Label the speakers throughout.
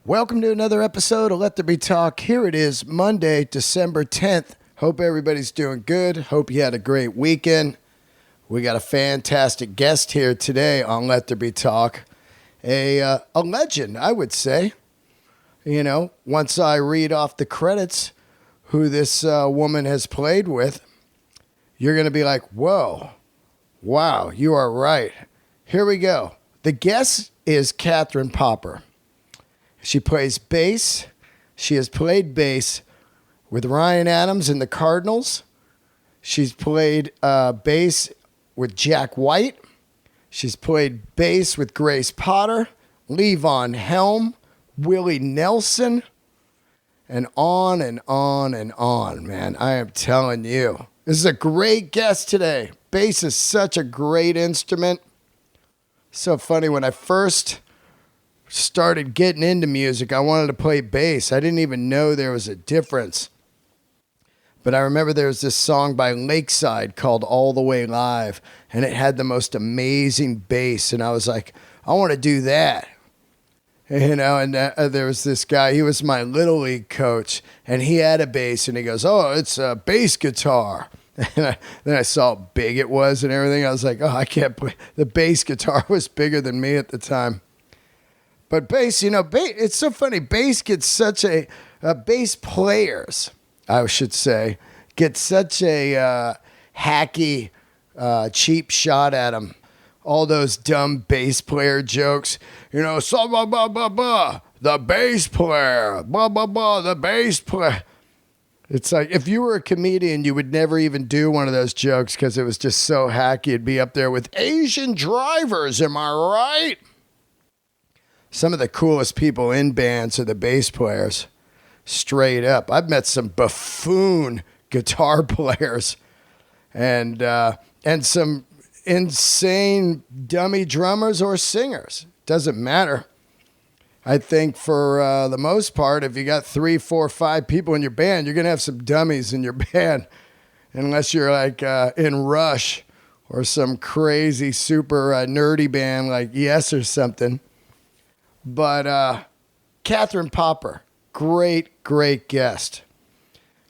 Speaker 1: Welcome to another episode of Let There Be Talk. Here it is, Monday, December 10th. Hope everybody's doing good. Hope you had a great weekend. We got a fantastic guest here today on Let There Be Talk. A legend, I would say. You know, once I read off the credits who this woman has played with, you're going to be like, whoa, wow, you are right. Here we go. The guest is Kathryn Popper. She plays bass. She has played bass with Ryan Adams in the Cardinals. She's played bass with Jack White. She's played bass with Grace Potter, Levon, Helm, Willie Nelson, and on and on and on, man. I am telling you. This is a great guest today. Bass is such a great instrument. So funny, when I first started getting into music, I wanted to play bass. I didn't even know there was a difference. But I remember there was this song by Lakeside called All the Way Live, and it had the most amazing bass, and I was like, I want to do that. You know, and there was this guy, he was my Little League coach, and he had a bass, and he goes, oh, it's a bass guitar. And then I saw how big it was and everything. I was like, oh, I can't play. The bass guitar was bigger than me at the time. But bass, you know, it's so funny. Bass gets such bass players, I should say, get such a hacky, cheap shot at them. All those dumb bass player jokes, you know, so blah, blah, blah, blah, the bass player, blah, blah, blah, the bass player. It's like, if you were a comedian, you would never even do one of those jokes because it was just so hacky. It'd be up there with Asian drivers, am I right? Some of the coolest people in bands are the bass players, straight up. I've met some buffoon guitar players and some insane dummy drummers or singers. Doesn't matter. I think for the most part, if you got 3, 4, 5 people in your band, you're going to have some dummies in your band, unless you're like in Rush or some crazy super nerdy band like Yes or something. But Kathryn Popper, great, great guest.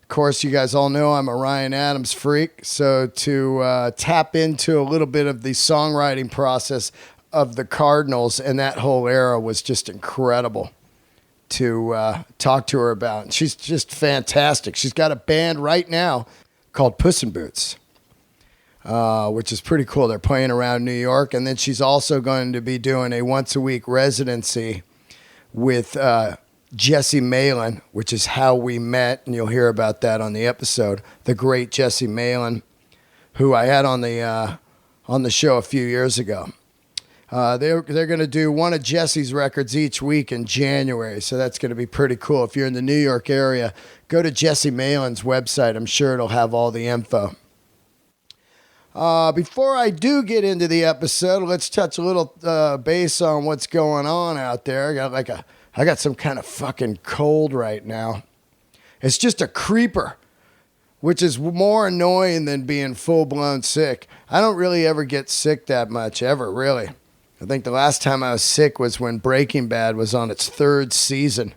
Speaker 1: Of course, you guys all know I'm a Ryan Adams freak, so to tap into a little bit of the songwriting process of the Cardinals and that whole era was just incredible to talk to her about. And she's just fantastic. She's got a band right now called Puss in Boots, which is pretty cool. They're playing around New York. And then she's also going to be doing a once-a-week residency with Jesse Malin, which is how we met, and you'll hear about that on the episode. The great Jesse Malin, who I had on the show a few years ago. They're going to do one of Jesse's records each week in January, so that's going to be pretty cool. If you're in the New York area, go to Jesse Malin's website. I'm sure it'll have all the info. Before I do get into the episode, let's touch a little base on what's going on out there. I got some kind of fucking cold right now. It's just a creeper, which is more annoying than being full-blown sick. I don't really ever get sick that much, ever, really. I think the last time I was sick was when Breaking Bad was on its 3rd season.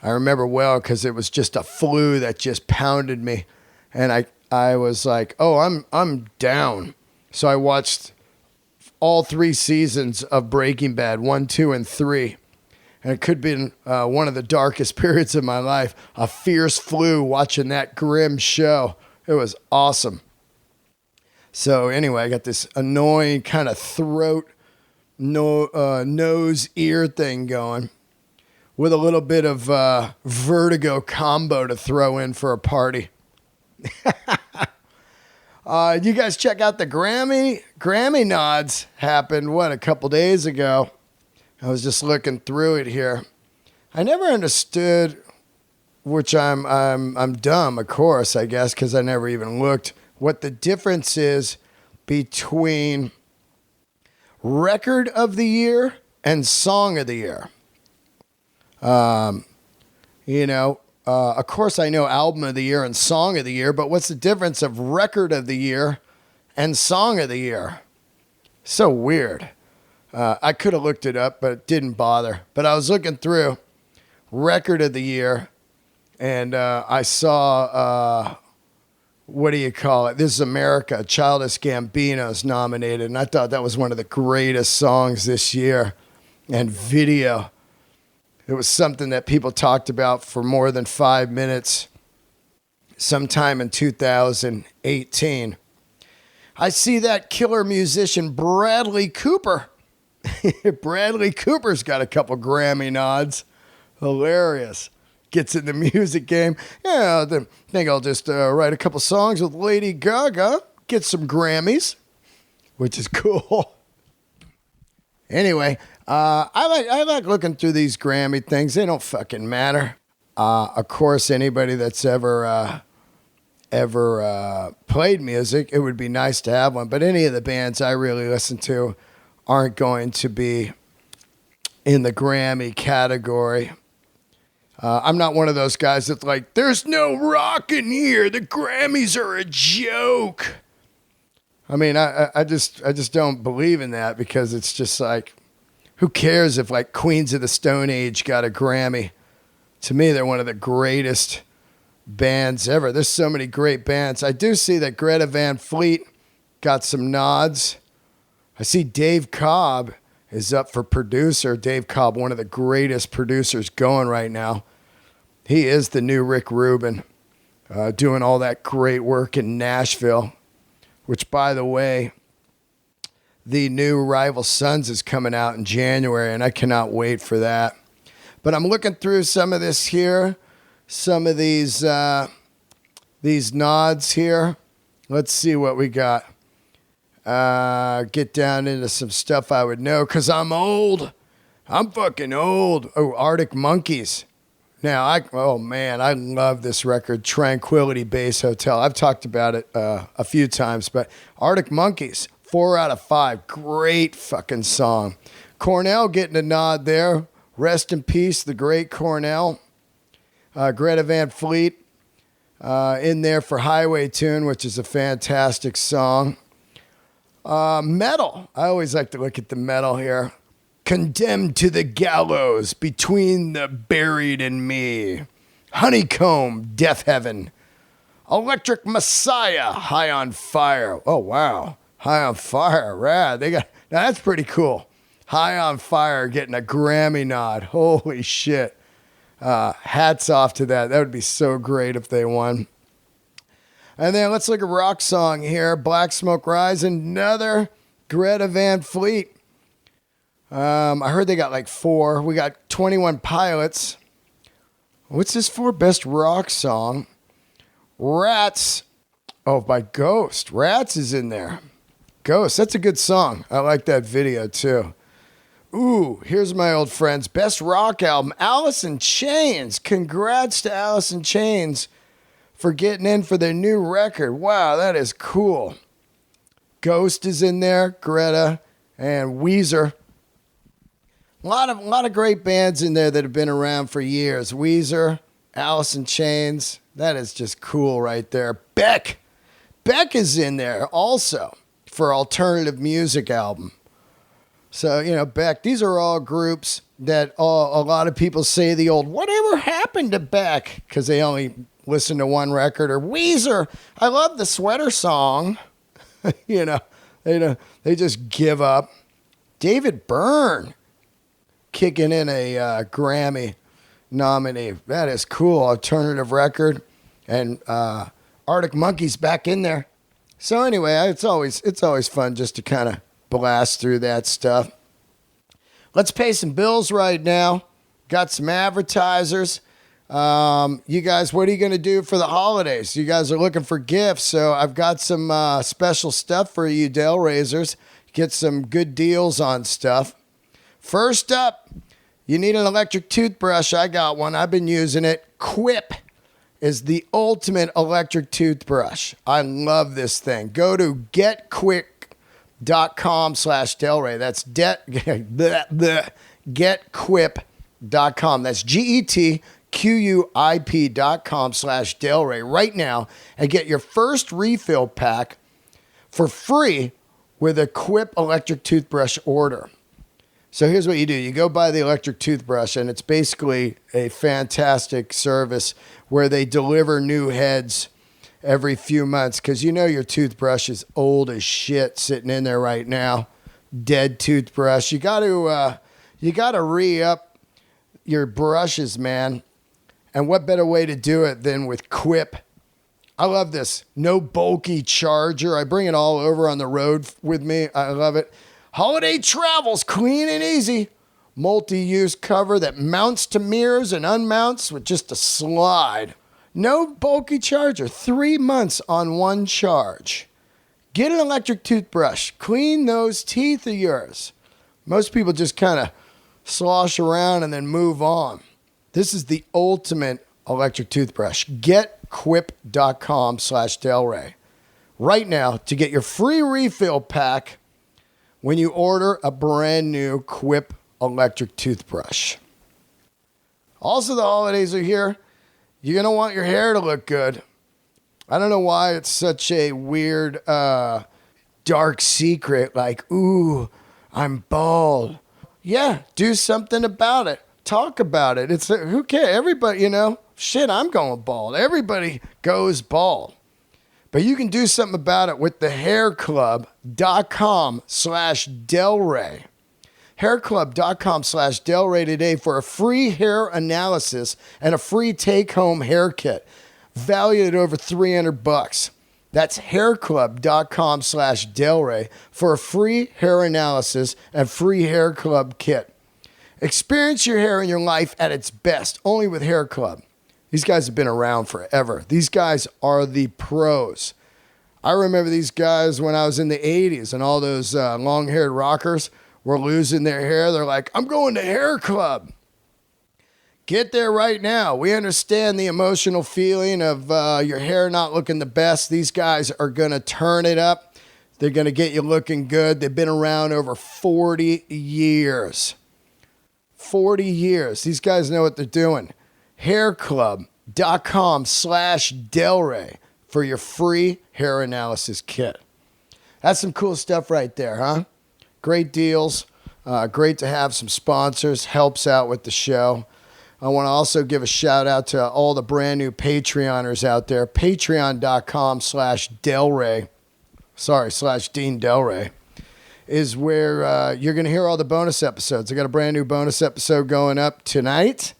Speaker 1: I remember well because it was just a flu that just pounded me. And I was like, oh, I'm down. So I watched all 3 seasons of Breaking Bad, 1, 2, and 3. And it could have been one of the darkest periods of my life. A fierce flu watching that grim show. It was awesome. So anyway, I got this annoying kind of throat, nose, ear thing going with a little bit of vertigo combo to throw in for a party. You guys check out the Grammy nods happened, a couple days ago. I was just looking through it here. I never understood, which I'm dumb, of course, I guess, because I never even looked, what the difference is between Record of the Year and Song of the Year. Of course I know Album of the Year and Song of the Year, but what's the difference of Record of the Year and Song of the Year? So weird. I could have looked it up, but it didn't bother. But I was looking through, record of the year, and I saw, what do you call it? This is America. Childish Gambino is nominated, and I thought that was one of the greatest songs this year. And video. It was something that people talked about for more than 5 minutes sometime in 2018. I see that killer musician Bradley Cooper. Bradley Cooper's got a couple Grammy nods. Hilarious. Gets in the music game. Yeah, I think I'll just write a couple songs with Lady Gaga. Get some Grammys, which is cool. Anyway, I like looking through these Grammy things. They don't fucking matter. Of course, anybody that's ever played music, it would be nice to have one. But any of the bands I really listen to aren't going to be in the Grammy category. I'm not one of those guys that's like, there's no rock in here. The Grammys are a joke. I mean, I just don't believe in that, because it's just like, who cares if like Queens of the Stone Age got a Grammy? To me, they're one of the greatest bands ever. There's so many great bands. I do see that Greta Van Fleet got some nods. I see Dave Cobb is up for producer. Dave Cobb, one of the greatest producers going right now. He is the new Rick Rubin, doing all that great work in Nashville, which, by the way, the new Rival Sons is coming out in January, and I cannot wait for that. But I'm looking through some of this here, some of these nods here. Let's see what we got. Get down into some stuff I would know, because I'm old. I'm fucking old. Oh, Arctic Monkeys. Now, oh man, I love this record, Tranquility Base Hotel. I've talked about it a few times, but Arctic Monkeys, 4 out of 5. Great fucking song. Cornell getting a nod there. Rest in peace, the great Cornell. Greta Van Fleet in there for Highway Tune, which is a fantastic song. Metal. I always like to look at the metal here. Condemned to the Gallows, Between the Buried and Me. Honeycomb, Death Heaven. Electric Messiah, High on Fire. Oh, wow. High on Fire, rad. Now that's pretty cool. High on Fire getting a Grammy nod. Holy shit. Hats off to that. That would be so great if they won. And then let's look at rock song here. Black Smoke Rising, another Greta Van Fleet. I heard they got like 4. We got 21 Pilots. What's this for? Best rock song. Rats. Oh, by Ghost. Rats is in there. Ghost. That's a good song. I like that video too. Ooh, here's my old friends. Best rock album. Alice in Chains. Congrats to Alice in Chains for getting in for their new record. Wow, that is cool. Ghost is in there. Greta and Weezer. A lot of great bands in there that have been around for years. Weezer, Alice in Chains. That is just cool right there. Beck is in there also for alternative music album. So, Beck, these are all groups that a lot of people say the old, whatever happened to Beck? Because they only listen to one record. Or Weezer, I love the Sweater Song. They just give up. David Byrne. Kicking in a Grammy nominee. That is cool. Alternative record. And Arctic Monkeys back in there. So anyway, it's always fun just to kind of blast through that stuff. Let's pay some bills right now. Got some advertisers. You guys, what are you going to do for the holidays? You guys are looking for gifts. So I've got some special stuff for you Dale Raisers. Get some good deals on stuff. First up, you need an electric toothbrush. I got one. I've been using it. Quip is the ultimate electric toothbrush. I love this thing. Go to getquip.com/Delray. That's getquip.com. That's getquip.com/Delray right now and get your first refill pack for free with a Quip electric toothbrush order. So here's what you do. You go buy the electric toothbrush, and it's basically a fantastic service where they deliver new heads every few months, because you know your toothbrush is old as shit sitting in there right now. Dead toothbrush. You got to re-up your brushes, man. And what better way to do it than with Quip? I love this. No bulky charger. I bring it all over on the road with me. I love it. Holiday travels, clean and easy. Multi-use cover that mounts to mirrors and unmounts with just a slide. No bulky charger. 3 months on one charge. Get an electric toothbrush. Clean those teeth of yours. Most people just kind of slosh around and then move on. This is the ultimate electric toothbrush. Get quip.com/Delray right now to get your free refill pack when you order a brand new Quip electric toothbrush. Also, the holidays are here. You're going to want your hair to look good. I don't know why it's such a weird, dark secret. Like, ooh, I'm bald. Yeah, do something about it. Talk about it. It's who cares? Everybody, shit, I'm going bald. Everybody goes bald. But you can do something about it with the hairclub.com/Delray. Hairclub.com/Delray today for a free hair analysis and a free take-home hair kit valued at over $300. That's hairclub.com/Delray for a free hair analysis and free hair club kit. Experience your hair and your life at its best, only with Hair Club. These guys have been around forever. These guys are the pros. I remember these guys when I was in the 80s and all those long-haired rockers were losing their hair. They're like, I'm going to Hair Club. Get there right now. We understand the emotional feeling of your hair not looking the best. These guys are going to turn it up. They're going to get you looking good. They've been around over 40 years. 40 years. These guys know what they're doing. Hairclub.com/Delray for your free hair analysis kit. That's some cool stuff right there, huh? Great deals. Great to have some sponsors. Helps out with the show. I want to also give a shout out to all the brand new Patreoners out there. Patreon.com/Delray. /Dean Delray is where you're going to hear all the bonus episodes. I got a brand new bonus episode going up tonight,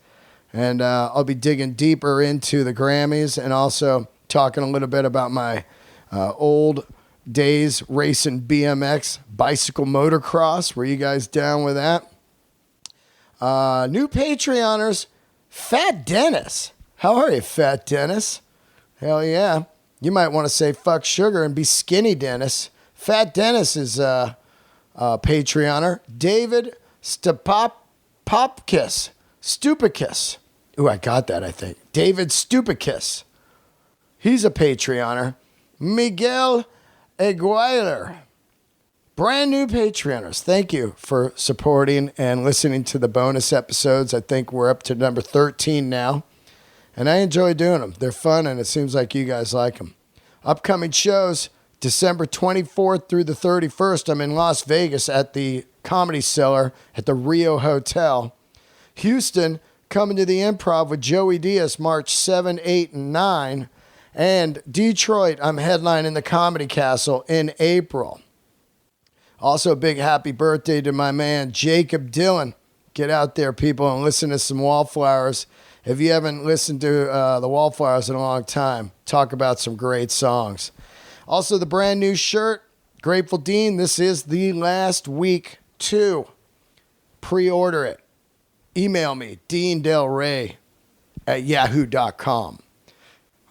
Speaker 1: and I'll be digging deeper into the Grammys and also talking a little bit about my old days racing BMX, bicycle motocross. Were you guys down with that? New Patreoners, Fat Dennis. How are you, Fat Dennis? Hell yeah. You might want to say fuck sugar and be Skinny Dennis. Fat Dennis is Patreoner. David Stupakis. Ooh, I got that, I think. David Stupakis. He's a Patreoner. Miguel Aguilar. Brand new Patreoners. Thank you for supporting and listening to the bonus episodes. I think we're up to number 13 now. And I enjoy doing them. They're fun, and it seems like you guys like them. Upcoming shows, December 24th through the 31st, I'm in Las Vegas at the Comedy Cellar at the Rio Hotel. Houston, coming to the Improv with Joey Diaz, March 7, 8, and 9. And Detroit, I'm headlining the Comedy Castle in April. Also, a big happy birthday to my man, Jacob Dylan. Get out there, people, and listen to some Wallflowers. If you haven't listened to the Wallflowers in a long time, talk about some great songs. Also, the brand new shirt, Grateful Dean. This is the last week to pre-order it. Email me, deandelray@yahoo.com.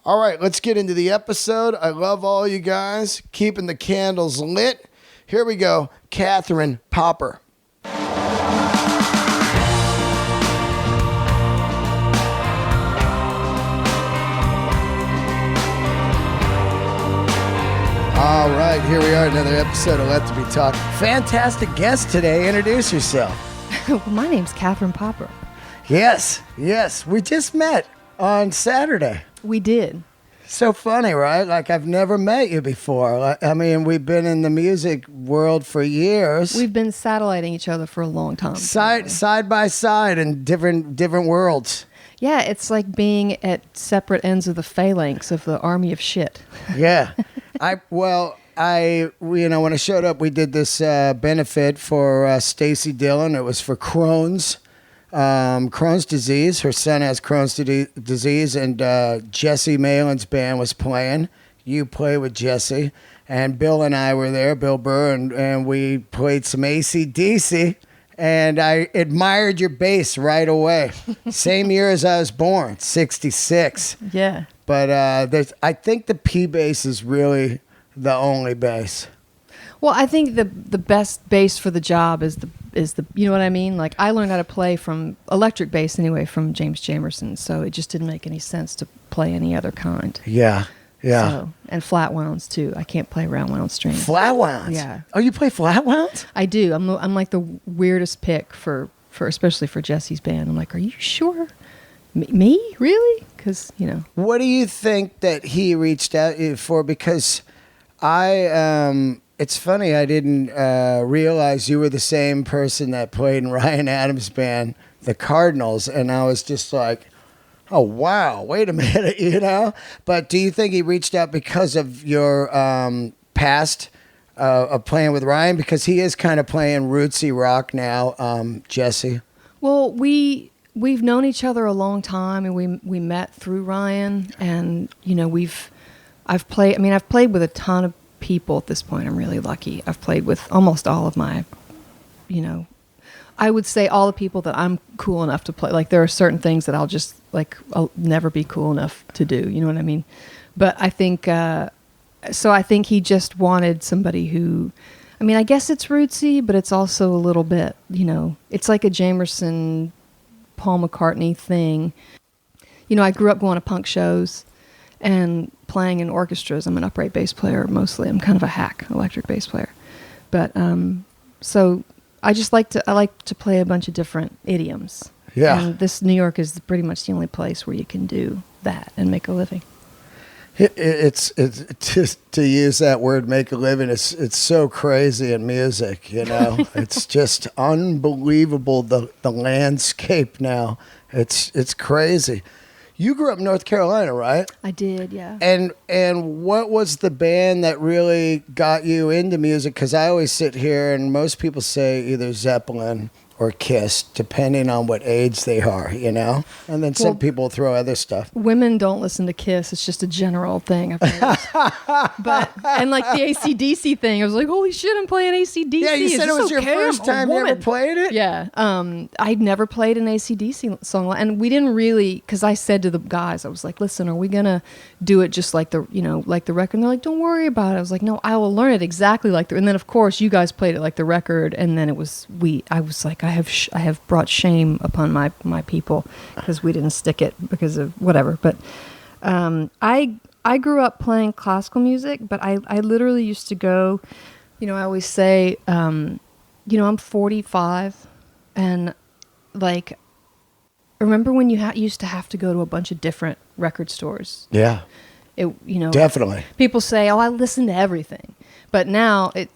Speaker 1: All right, let's get into the episode. I love all you guys keeping the candles lit. Here we go, Kathryn Popper. All right, here we are, another episode of Let There Be Talk. Fantastic guest today. Introduce yourself.
Speaker 2: Well, my name's Kathryn Popper.
Speaker 1: Yes. We just met on Saturday.
Speaker 2: We did.
Speaker 1: So funny, right? Like I've never met you before. I mean, we've been in the music world for years.
Speaker 2: We've been satelliting each other for a long time.
Speaker 1: Side by side in different worlds.
Speaker 2: Yeah, it's like being at separate ends of the phalanx of the army of shit.
Speaker 1: Yeah. When I showed up, we did this benefit for Stacy Dillon. It was for Crohn's disease. Her son has Crohn's disease, and Jesse Malin's band was playing. You play with Jesse, and Bill and I were there, Bill Burr, and we played some AC/DC, and I admired your bass right away. Same year as I was born, 66.
Speaker 2: Yeah.
Speaker 1: But I think the P bass is really the only bass.
Speaker 2: Well, I think the best bass for the job is the you know what I mean? Like I learned how to play from electric bass anyway from James Jamerson, so it just didn't make any sense to play any other kind.
Speaker 1: Yeah. Yeah.
Speaker 2: So, and flat wounds too. I can't play round wound strings.
Speaker 1: Flat wounds?
Speaker 2: Yeah.
Speaker 1: Oh, you play flat wounds?
Speaker 2: I do. I'm like the weirdest pick for especially for Jesse's band. I'm like, are you sure? Me? Really? Because, you know.
Speaker 1: What do you think that he reached out for? Because it's funny, I didn't realize you were the same person that played in Ryan Adams' band, the Cardinals, and I was just like, oh, wow, wait a minute, you know? But do you think he reached out because of your past of playing with Ryan? Because he is kind of playing rootsy rock now, Jesse.
Speaker 2: Well, we've known each other a long time, and we met through Ryan, and, you know, I've played with a ton of people at this point. I'm really lucky. I've played with almost all of my, you know, I would say all the people that I'm cool enough to play. Like there are certain things that I'll never be cool enough to do. You know what I mean? But I think, so I think he just wanted somebody who, I mean, I guess it's rootsy, but it's also a little bit, you know, it's like a Jamerson, Paul McCartney thing. You know, I grew up going to punk shows and playing in orchestras. I'm an upright bass player mostly. I'm kind of a hack electric bass player. But so I like to play a bunch of different idioms.
Speaker 1: Yeah.
Speaker 2: And this New York is pretty much the only place where you can do that and make a living.
Speaker 1: It's just to use that word, make a living. It's so crazy in music, you know. It's just unbelievable the landscape now. It's crazy. You grew up in North Carolina, right?
Speaker 2: I did, yeah.
Speaker 1: And what was the band that really got you into music? Because I always sit here and most people say either Zeppelin or Kiss, depending on what age they are, you know? And then some people throw other stuff.
Speaker 2: Women don't listen to Kiss. It's just a general thing, I've noticed. And like the AC/DC thing, I was like, holy shit, I'm playing AC/DC.
Speaker 1: Yeah, you said it was your first time you ever played it?
Speaker 2: Yeah. I'd never played an AC/DC song. And we didn't really, because I said to the guys, I was like, listen, are we going to do it just like the record? And they're like, don't worry about it. I was like, no, I will learn it exactly like the, and then of course you guys played it like the record. And then I was like, I have brought shame upon my people because we didn't stick it because of whatever. But I grew up playing classical music, but I literally used to go, you know, I always say, you know, I'm 45, and like, remember when you used to have to go to a bunch of different record stores?
Speaker 1: Yeah.
Speaker 2: You know,
Speaker 1: definitely.
Speaker 2: People say, "Oh, I listen to everything," but now and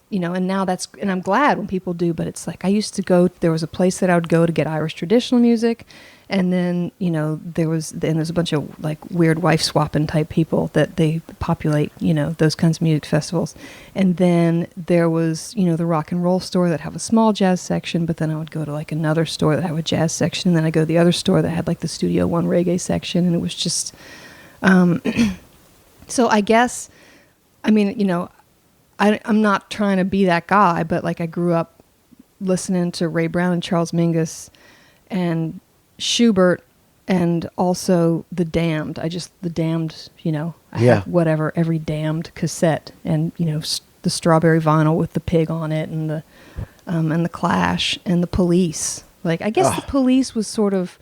Speaker 2: I'm glad when people do. But it's like I used to go. There was a place that I would go to get Irish traditional music, and then there's a bunch of like weird wife swapping type people that they populate those kinds of music festivals, and then there was the rock and roll store that have a small jazz section. But then I would go to like another store that had a jazz section, and then I go to the other store that had like the Studio One reggae section, and it was just. So I guess, I mean, I'm not trying to be that guy, but like I grew up listening to Ray Brown and Charles Mingus and Schubert and also The Damned. The Damned, I had whatever, every Damned cassette and, the strawberry vinyl with the pig on it and the Clash and the Police. Like, I guess the Police was sort of,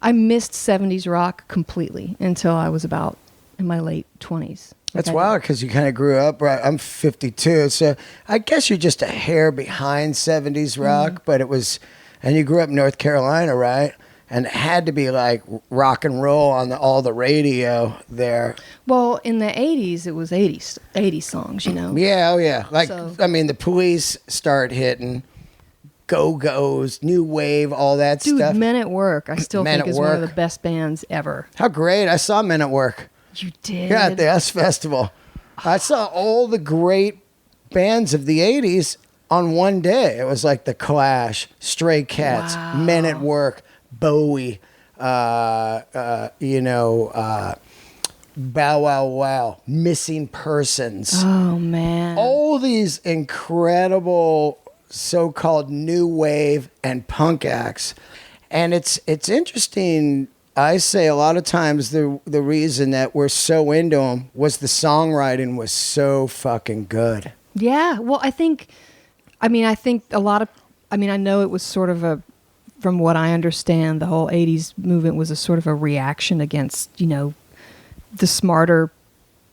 Speaker 2: I missed 70s rock completely until I was about in my late 20s.
Speaker 1: That's wild because you kind of grew up, right? I'm 52, so I guess you're just a hair behind 70s rock, but it was, and you grew up in North Carolina, right? and it had to be like rock and roll on all the radio there.
Speaker 2: Well, in the 80s, it was 80s songs, you know?
Speaker 1: Yeah, oh yeah. Like,
Speaker 2: So-
Speaker 1: I mean, the Police start hitting, Go-Go's, New Wave, all that
Speaker 2: Dude,
Speaker 1: stuff.
Speaker 2: Men at Work, I still
Speaker 1: Men
Speaker 2: think
Speaker 1: at
Speaker 2: is one of
Speaker 1: Work.
Speaker 2: the best bands ever.
Speaker 1: How great. I saw Men at Work.
Speaker 2: You did?
Speaker 1: Yeah, at the S Festival. I saw all the great bands of the 80s on one day. It was like The Clash, Stray Cats,
Speaker 2: Wow.
Speaker 1: Men at Work, Bowie, Bow Wow Wow, Missing Persons.
Speaker 2: Oh, man.
Speaker 1: All these incredible so-called new wave and punk acts. And it's interesting. I say a lot of times the reason that we're so into them was the songwriting was so fucking good.
Speaker 2: Yeah, well, I think a lot of, I know it was sort of from what I understand, the whole 80s movement was a sort of a reaction against, the smarter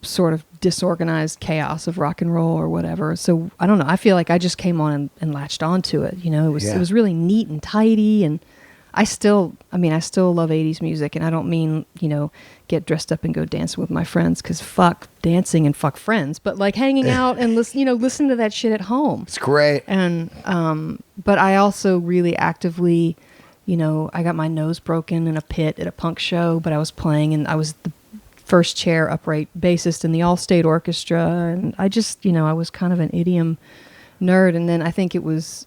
Speaker 2: sort of disorganized chaos of rock and roll or whatever. So I don't know. I feel like I just came on and latched onto it. It was really neat and tidy, and I still love 80s music, and I don't mean, get dressed up and go dancing with my friends, because fuck dancing and fuck friends, but like hanging out and listen to that shit at home.
Speaker 1: It's great.
Speaker 2: And, but I also really actively, I got my nose broken in a pit at a punk show, but I was playing, and I was the first chair upright bassist in the All-State Orchestra, and I just, I was kind of an idiom nerd, and then I think it was,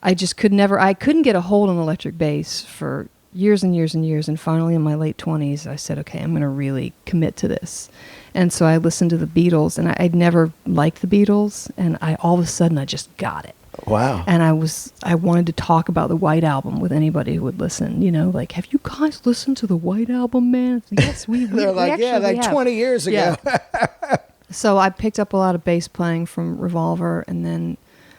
Speaker 2: I couldn't get a hold on electric bass for years and years and years, and finally in my late 20s, I said, okay, I'm going to really commit to this. And so I listened to the Beatles, and I'd never liked the Beatles, and all of a sudden I just got it.
Speaker 1: Wow.
Speaker 2: And I wanted to talk about the White Album with anybody who would listen, like, have you guys listened to the White Album, man? Yes, we
Speaker 1: They're like,
Speaker 2: we actually have.
Speaker 1: 20 years ago.
Speaker 2: Yeah. So I picked up a lot of bass playing from Revolver, and then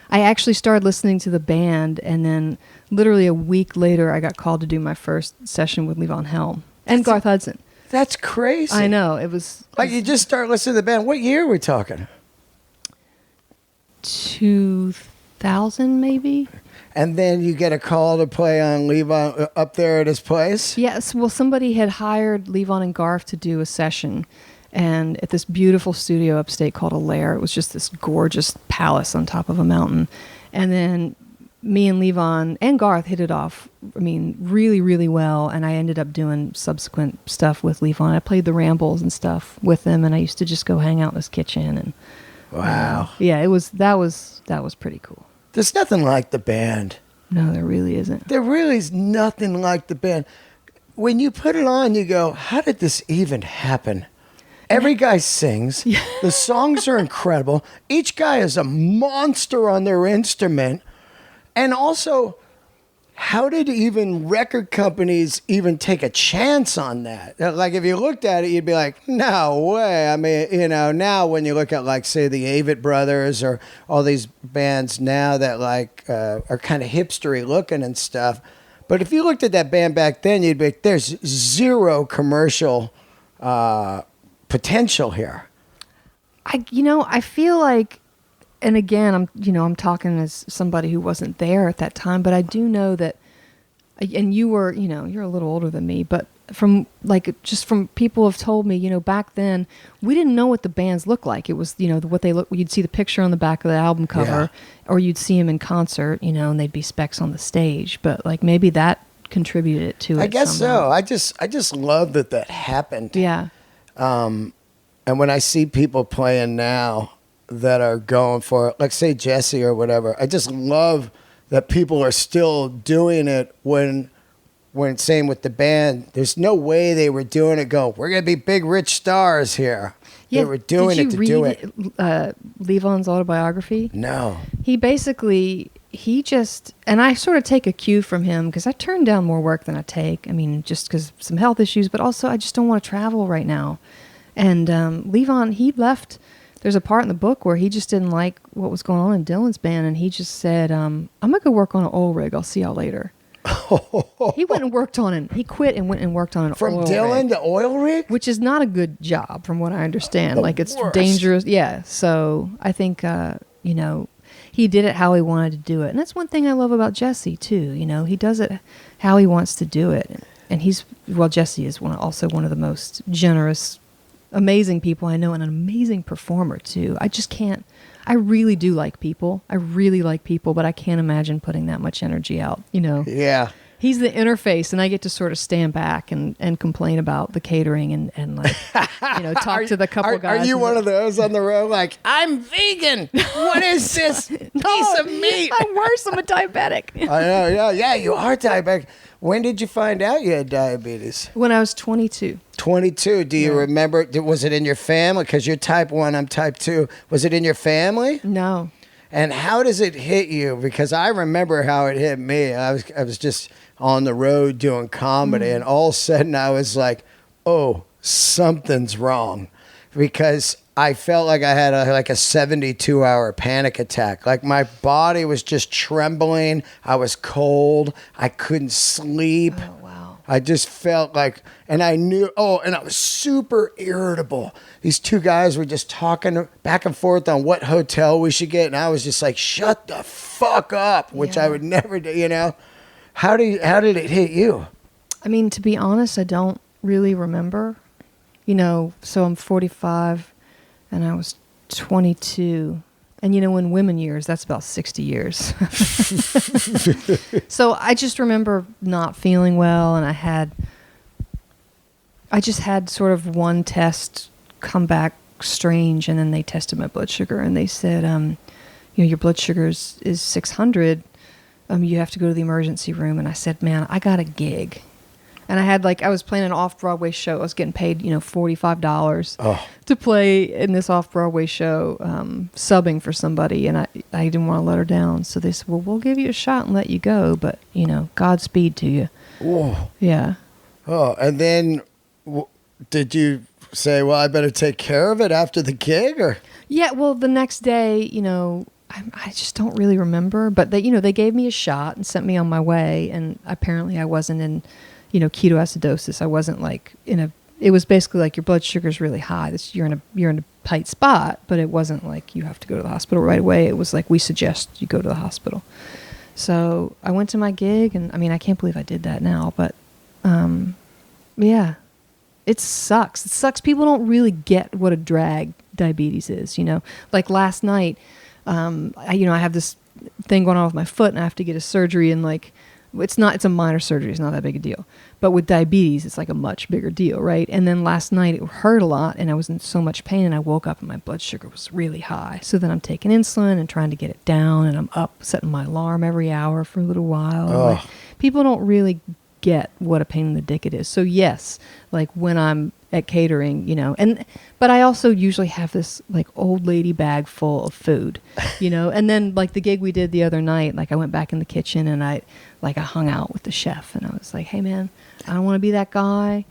Speaker 2: I actually started listening to the band, and then literally a week later, I got called to do my first session with Levon Helm and Garth Hudson.
Speaker 1: That's crazy.
Speaker 2: I know. It was...
Speaker 1: Like, you just start listening to the band. What year are we talking?
Speaker 2: 2000, maybe?
Speaker 1: And then you get a call to play on Levon up there at his place?
Speaker 2: Yes. Well, somebody had hired Levon and Garth to do a session, and at this beautiful studio upstate called A Lair. It was just this gorgeous palace on top of a mountain. And then me and Levon and Garth hit it off, really, really well. And I ended up doing subsequent stuff with Levon. I played the Rambles and stuff with him, and I used to just go hang out in his kitchen. And
Speaker 1: Wow.
Speaker 2: yeah, that was pretty cool.
Speaker 1: There's nothing like the band.
Speaker 2: No, there really isn't.
Speaker 1: There really is nothing like the band. When you put it on, you go, how did this even happen? Every guy sings.
Speaker 2: Yeah.
Speaker 1: The songs are incredible. Each guy is a monster on their instrument. And also, how did even record companies even take a chance on that? Like, if you looked at it, you'd be like, no way. Now when you look at, like, say, the Avett Brothers or all these bands now that, like, are kind of hipstery looking and stuff. But if you looked at that band back then, you'd be like, there's zero commercial potential here.
Speaker 2: I feel like, and again, I'm talking as somebody who wasn't there at that time, but I do know that, and you're a little older than me, but from people have told me, back then we didn't know what the bands looked like. It was, what they look, you'd see the picture on the back of the album cover, or you'd see them in concert, and they'd be specs on the stage, but like maybe that contributed to it.
Speaker 1: I guess
Speaker 2: somehow.
Speaker 1: so. I just love that happened.
Speaker 2: Yeah.
Speaker 1: And when I see people playing now that are going for it, like say Jesse or whatever, I just love that people are still doing it when same with the band. There's no way they were doing it we're going to be big rich stars here.
Speaker 2: Yeah,
Speaker 1: they were doing it to do it.
Speaker 2: Did you read Levon's autobiography?
Speaker 1: No.
Speaker 2: He and I sort of take a cue from him because I turn down more work than I take. Just because some health issues, but also I just don't want to travel right now. And Levon, he left. There's a part in the book where he just didn't like what was going on in Dylan's band, and he just said, I'm going to go work on an oil rig. I'll see y'all later. He went and worked on it. He quit and went and worked on an
Speaker 1: From
Speaker 2: oil
Speaker 1: Dylan
Speaker 2: rig,
Speaker 1: to oil rig?
Speaker 2: which is not a good job from what I understand.
Speaker 1: The
Speaker 2: Like, it's
Speaker 1: worst.
Speaker 2: dangerous. Yeah. So I think, he did it how he wanted to do it. And that's one thing I love about Jesse too. He does it how he wants to do it. And Jesse is also one of the most generous, amazing people I know, and an amazing performer too. I really do like people. I really like people, but I can't imagine putting that much energy out,
Speaker 1: Yeah.
Speaker 2: He's the interface, and I get to sort of stand back and complain about the catering and like, talk to the couple guys.
Speaker 1: Are you one of those on the road like, I'm vegan. What is this piece of meat?
Speaker 2: I'm worse. I'm a diabetic.
Speaker 1: I know. Yeah, you are diabetic. When did you find out you had diabetes?
Speaker 2: When I was 22.
Speaker 1: 22. Do you remember? Was it in your family? Because you're type 1, I'm type 2. Was it in your family?
Speaker 2: No.
Speaker 1: And how does it hit you? Because I remember how it hit me. I was just on the road doing comedy, and all of a sudden I was like, oh, something's wrong. Because I felt like I had a 72-hour panic attack. Like my body was just trembling. I was cold. I couldn't sleep.
Speaker 2: Oh, wow.
Speaker 1: I just felt like, and I knew, and I was super irritable. These two guys were just talking back and forth on what hotel we should get. And I was just like, shut the fuck up, which I would never do, How did it hit you?
Speaker 2: I mean, to be honest, I don't really remember. So I'm 45 and I was 22. And in women years, that's about 60 years. So I just remember not feeling well, and I just had sort of one test come back strange, and then they tested my blood sugar, and they said, your blood sugar is 600. You have to go to the emergency room. And I said, man, I got a gig. And I was playing an off-Broadway show. I was getting paid, $45 to play in this off-Broadway show, subbing for somebody. And I didn't want to let her down. So they said, well, we'll give you a shot and let you go. But, Godspeed to you. Whoa. Yeah.
Speaker 1: Oh, and then did you say, well, I better take care of it after the gig? Or? Yeah,
Speaker 2: well, the next day, I just don't really remember. But they gave me a shot and sent me on my way. And apparently I wasn't in ketoacidosis. I wasn't it was basically like your blood sugar is really high. You're in a tight spot, but it wasn't like you have to go to the hospital right away. It was like, we suggest you go to the hospital. So I went to my gig, and I can't believe I did that now, but yeah, it sucks. It sucks. People don't really get what a drag diabetes is, like last night, I have this thing going on with my foot, and I have to get a surgery, and it's a minor surgery. It's not that big a deal. But with diabetes, it's like a much bigger deal, right? And then last night it hurt a lot, and I was in so much pain, and I woke up and my blood sugar was really high. So then I'm taking insulin and trying to get it down, and I'm up setting my alarm every hour for a little while. People don't really get what a pain in the dick it is. So yes, when I'm at catering, but I also usually have this old lady bag full of food, and then the gig we did the other night, I went back in the kitchen and I hung out with the chef, and I was like, hey man, I don't want to be that guy.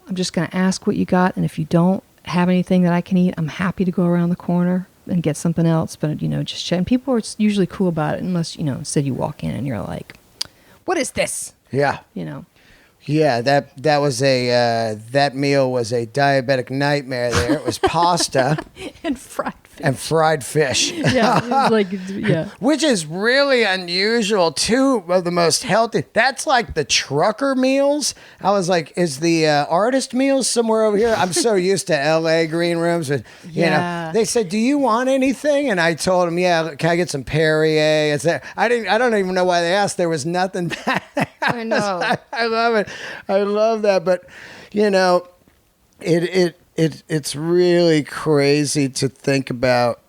Speaker 2: I'm just going to ask what you got. And if you don't have anything that I can eat, I'm happy to go around the corner and get something else. But, just check. And people are usually cool about it unless, instead you walk in and you're like, what is this?
Speaker 1: Yeah. Yeah, that was that meal was a diabetic nightmare there. It was pasta
Speaker 2: and fried fish.
Speaker 1: Yeah, which is really unusual. Two of the most healthy. That's like the trucker meals. I was like, is the artist meals somewhere over here? I'm so used to L.A. green rooms, but they said, do you want anything? And I told them, yeah. Can I get some Perrier? I don't even know why they asked. There was nothing back there.
Speaker 2: I know.
Speaker 1: I love it. I love that, but it's really crazy to think about.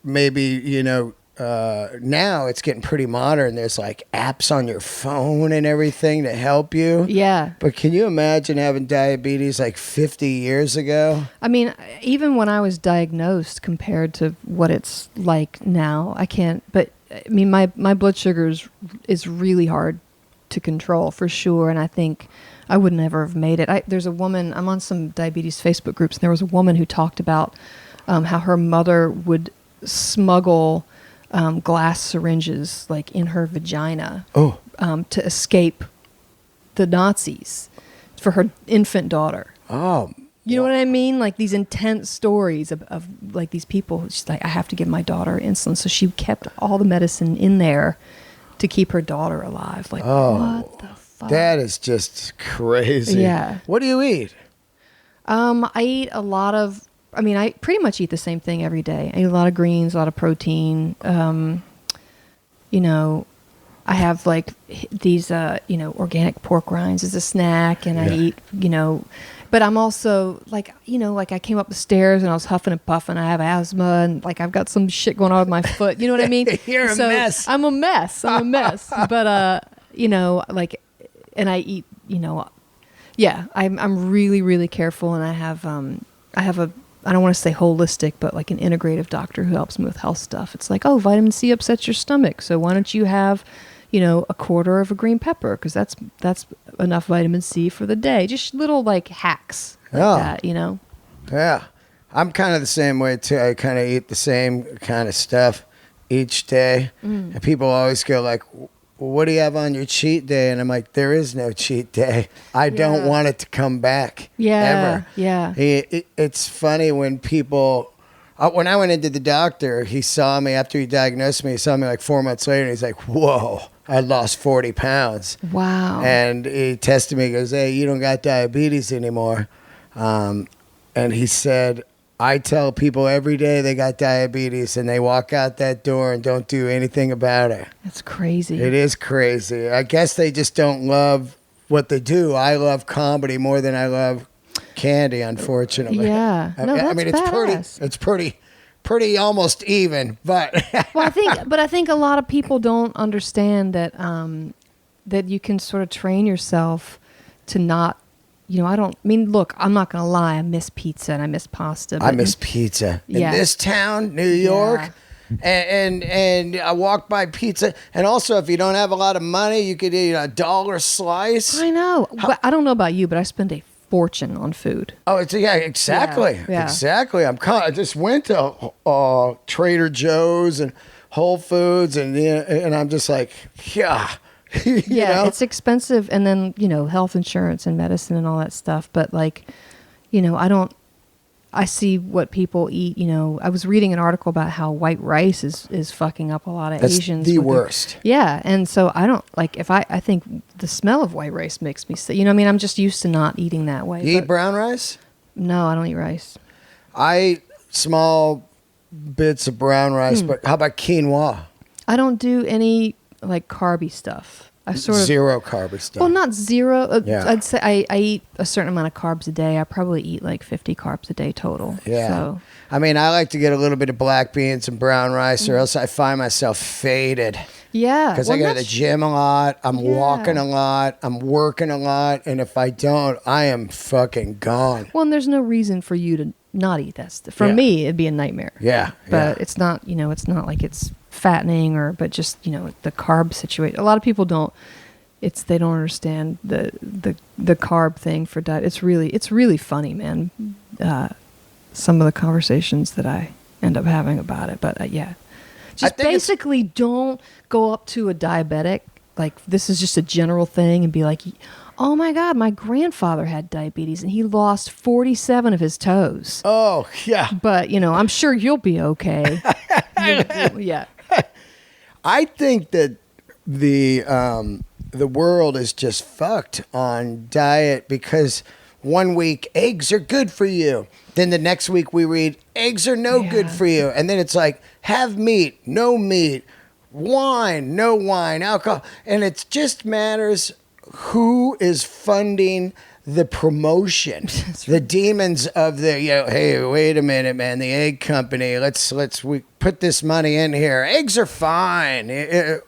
Speaker 1: Maybe now it's getting pretty modern. There's apps on your phone and everything to help you.
Speaker 2: Yeah.
Speaker 1: But can you imagine having diabetes 50 years ago? I mean,
Speaker 2: even when I was diagnosed compared to what it's like now, I can't. But my blood sugar is really hard to control for sure, and I think I would never have made it. There's a woman, I'm on some diabetes Facebook groups, and there was a woman who talked about how her mother would smuggle glass syringes in her vagina to escape the Nazis for her infant daughter.
Speaker 1: Oh,
Speaker 2: You know what I mean? Like these intense stories of like these people. She's like, I have to give my daughter insulin. So she kept all the medicine in there to keep her daughter alive. Like, what the fuck?
Speaker 1: That is just crazy.
Speaker 2: Yeah.
Speaker 1: What do you eat?
Speaker 2: I eat a lot of, I pretty much eat the same thing every day. I eat a lot of greens, a lot of protein. You know, I have like these, organic pork rinds as a snack, and I eat, but I'm also like, like I came up the stairs and I was huffing and puffing. I have asthma and like I've got some shit going on with my foot. You know what I mean?
Speaker 1: You're a mess.
Speaker 2: I'm a mess. But, and I eat, I'm really, really careful. And I have I don't want to say holistic, but like an integrative doctor who helps me with health stuff. It's like, oh, vitamin C upsets your stomach. So why don't you have, a quarter of a green pepper? Because that's enough vitamin C for the day. Just little like hacks like that,
Speaker 1: Yeah. I'm kind of the same way too. I kind of eat the same kind of stuff each day. And people always go like, well, what do you have on your cheat day? And I'm like, there is no cheat day. I don't want it to come back ever.
Speaker 2: Yeah.
Speaker 1: It's funny when people, when I went into the doctor, he saw me after he diagnosed me. He saw me like 4 months later, and he's like, whoa, I lost 40 pounds.
Speaker 2: Wow.
Speaker 1: And he tested me. He goes, hey, you don't got diabetes anymore. And he said, I tell people every day they got diabetes, and they walk out that door and don't do anything about it.
Speaker 2: That's crazy.
Speaker 1: It is crazy. I guess they just don't love what they do. I love comedy more than I love candy, unfortunately.
Speaker 2: Yeah. No, that's
Speaker 1: it's pretty almost even, but
Speaker 2: well, I think a lot of people don't understand that that you can sort of train yourself to not, look, I'm not going to lie. I miss pizza and I miss pasta.
Speaker 1: I miss pizza. In this town, New York, and I walk by pizza. And also, if you don't have a lot of money, you could eat $1 slice.
Speaker 2: I know. But I don't know about you, but I spend a fortune on food.
Speaker 1: Oh, exactly.
Speaker 2: Yeah.
Speaker 1: Exactly. I just went to Trader Joe's and Whole Foods, and I'm just like, yeah.
Speaker 2: It's expensive, and then health insurance and medicine and all that stuff. But like, I see what people eat. I was reading an article about how white rice is fucking up a lot of Asians.
Speaker 1: The worst.
Speaker 2: And so I don't like I think the smell of white rice makes me sick. I'm just used to not eating that way.
Speaker 1: You eat brown rice?
Speaker 2: No, I don't eat rice.
Speaker 1: I eat small bits of brown rice, but how about quinoa?
Speaker 2: I don't do any like carby stuff. I sort of
Speaker 1: zero carby stuff.
Speaker 2: Well, not zero. I'd say I eat a certain amount of carbs a day. I probably eat like 50 carbs a day total.
Speaker 1: Yeah.
Speaker 2: So.
Speaker 1: I like to get a little bit of black beans and brown rice, or else I find myself faded.
Speaker 2: Yeah.
Speaker 1: Because I go to the gym a lot. I'm walking a lot. I'm working a lot. And if I don't, I am fucking gone.
Speaker 2: Well, and there's no reason for you to not eat that stuff. For me, it'd be a nightmare.
Speaker 1: Yeah.
Speaker 2: But it's not, it's not like it's fattening but just, the carb situation. A lot of people they don't understand the carb thing for diet. It's really funny, man. Some of the conversations that I end up having about it. But just basically don't go up to a diabetic. Like, this is just a general thing, and be like, oh my God, my grandfather had diabetes and he lost 47 of his toes.
Speaker 1: Oh, yeah.
Speaker 2: But, I'm sure you'll be okay. Yeah.
Speaker 1: I think that the world is just fucked on diet, because one week eggs are good for you. Then the next week we read eggs are no good for you. And then it's like, have meat, no meat, wine, no wine, alcohol. And it just matters who is funding the promotion. The demons of the, hey, wait a minute, man, the egg company, we put this money in here. Eggs are fine,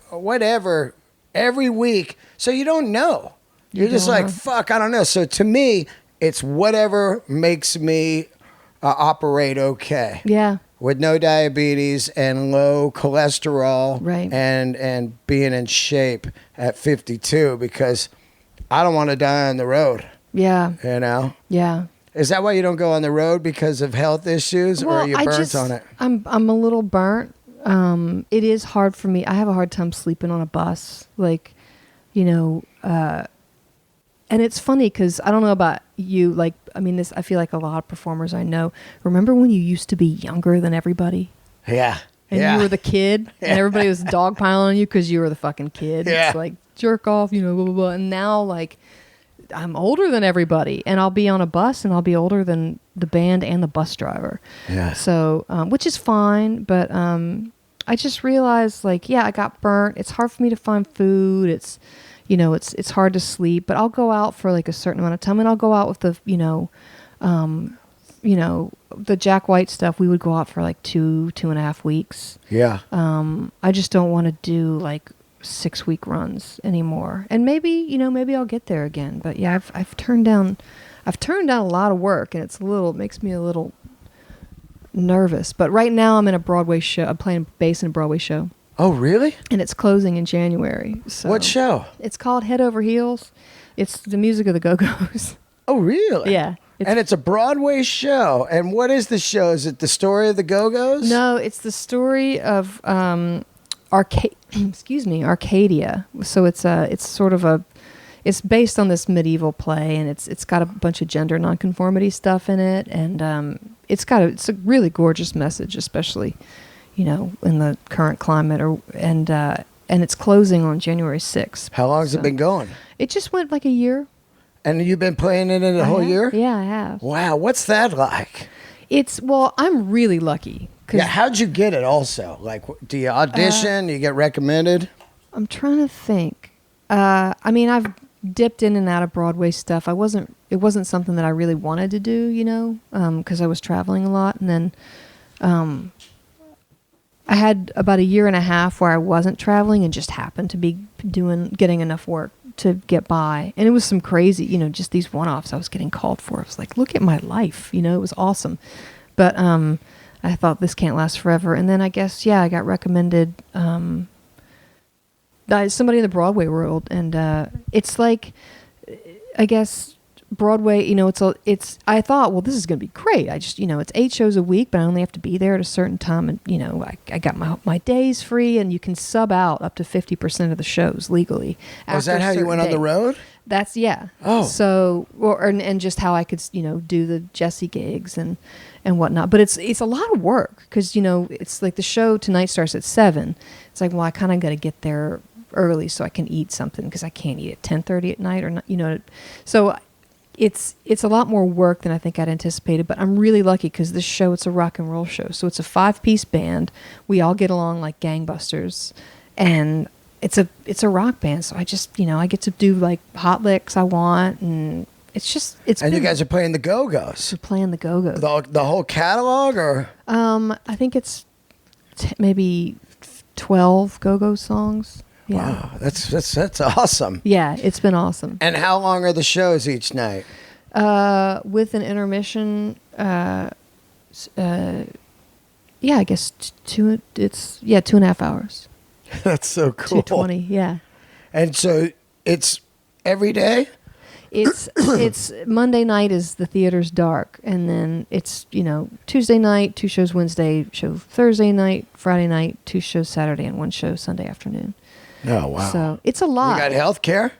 Speaker 1: whatever, every week. So you don't know. You're just like, fuck, I don't know. So to me, it's whatever makes me operate okay.
Speaker 2: Yeah.
Speaker 1: With no diabetes and low cholesterol,
Speaker 2: right,
Speaker 1: and being in shape at 52, because I don't want to die on the road.
Speaker 2: Yeah. Yeah.
Speaker 1: Is that why you don't go on the road, because of health issues, or are you burnt on it?
Speaker 2: I'm a little burnt. It is hard for me. I have a hard time sleeping on a bus. Like, And it's funny because I don't know about you. Like, I mean, I feel like a lot of performers I know. Remember when you used to be younger than everybody?
Speaker 1: Yeah.
Speaker 2: And you were the kid, and everybody was dogpiling on you because you were the fucking kid.
Speaker 1: Yeah.
Speaker 2: It's like, jerk off, blah, blah, blah. And now, like, I'm older than everybody, and I'll be on a bus, and I'll be older than the band and the bus driver.
Speaker 1: Yeah.
Speaker 2: So, which is fine, but I just realized, like, yeah, I got burnt. It's hard for me to find food. It's, it's hard to sleep. But I'll go out for like a certain amount of time, and I'll go out with the, the Jack White stuff. We would go out for like 2.5 weeks.
Speaker 1: Yeah.
Speaker 2: I just don't want to do like 6-week runs anymore. And maybe I'll get there again. But yeah, I've turned down a lot of work, and it makes me a little nervous. But right now I'm in a Broadway show. I'm playing bass in a Broadway show.
Speaker 1: Oh, really?
Speaker 2: And it's closing in January. So
Speaker 1: What show?
Speaker 2: It's called Head Over Heels. It's the music of the Go-Go's.
Speaker 1: Oh, really?
Speaker 2: Yeah.
Speaker 1: And it's a Broadway show. And what is the show? Is it the story of the Go-Go's?
Speaker 2: No, it's the story of Arcadia. So it's based on this medieval play, and it's got a bunch of gender nonconformity stuff in it, and it's a really gorgeous message, especially in the current climate, and it's closing on January 6th.
Speaker 1: How long has it been going?
Speaker 2: It just went like a year.
Speaker 1: And you've been playing it in a whole year?
Speaker 2: Yeah, I have.
Speaker 1: Wow, what's that like?
Speaker 2: I'm really lucky.
Speaker 1: Yeah, how'd you get it also? Like, do you audition? Do you get recommended?
Speaker 2: I'm trying to think. I've dipped in and out of Broadway stuff. It wasn't something that I really wanted to do, because I was traveling a lot. And then I had about a year and a half where I wasn't traveling and just happened to be getting enough work to get by. And it was some crazy, just these one-offs I was getting called for. I was like, look at my life, it was awesome. But I thought this can't last forever. And then I guess, I got recommended somebody in the Broadway world. And it's like, I guess Broadway, I thought, well, this is going to be great. I just, it's 8 shows a week, but I only have to be there at a certain time. And, I got my days free, and you can sub out up to 50% of the shows legally.
Speaker 1: Oh, is that how you went on the road?
Speaker 2: That's, yeah. Oh. So, and just how I could, do the Jesse gigs and whatnot. But it's a lot of work because, it's like the show tonight starts at 7. It's like, well, I kind of got to get there early so I can eat something because I can't eat at 10:30 at night or not, So it's a lot more work than I think I'd anticipated, but I'm really lucky because this show, it's a rock and roll show. So it's a 5-piece band. We all get along like gangbusters, and it's a rock band. So I just, I get to do like hot licks I want, and and
Speaker 1: you guys are playing the Go-Go's.
Speaker 2: We're playing the Go-Go's.
Speaker 1: The whole catalog, or?
Speaker 2: I think it's maybe 12 Go-Go songs. Yeah.
Speaker 1: Wow, that's awesome.
Speaker 2: Yeah, it's been awesome.
Speaker 1: And how long are the shows each night?
Speaker 2: With an intermission, I guess 2.5 hours.
Speaker 1: That's so cool.
Speaker 2: 2:20, yeah.
Speaker 1: And so it's every day?
Speaker 2: It's Monday night is the theater's dark, and then it's Tuesday night, 2 shows, Wednesday show, Thursday night, Friday night, 2 shows Saturday, and 1 show Sunday afternoon.
Speaker 1: Oh, wow.
Speaker 2: So it's a lot.
Speaker 1: You got health care?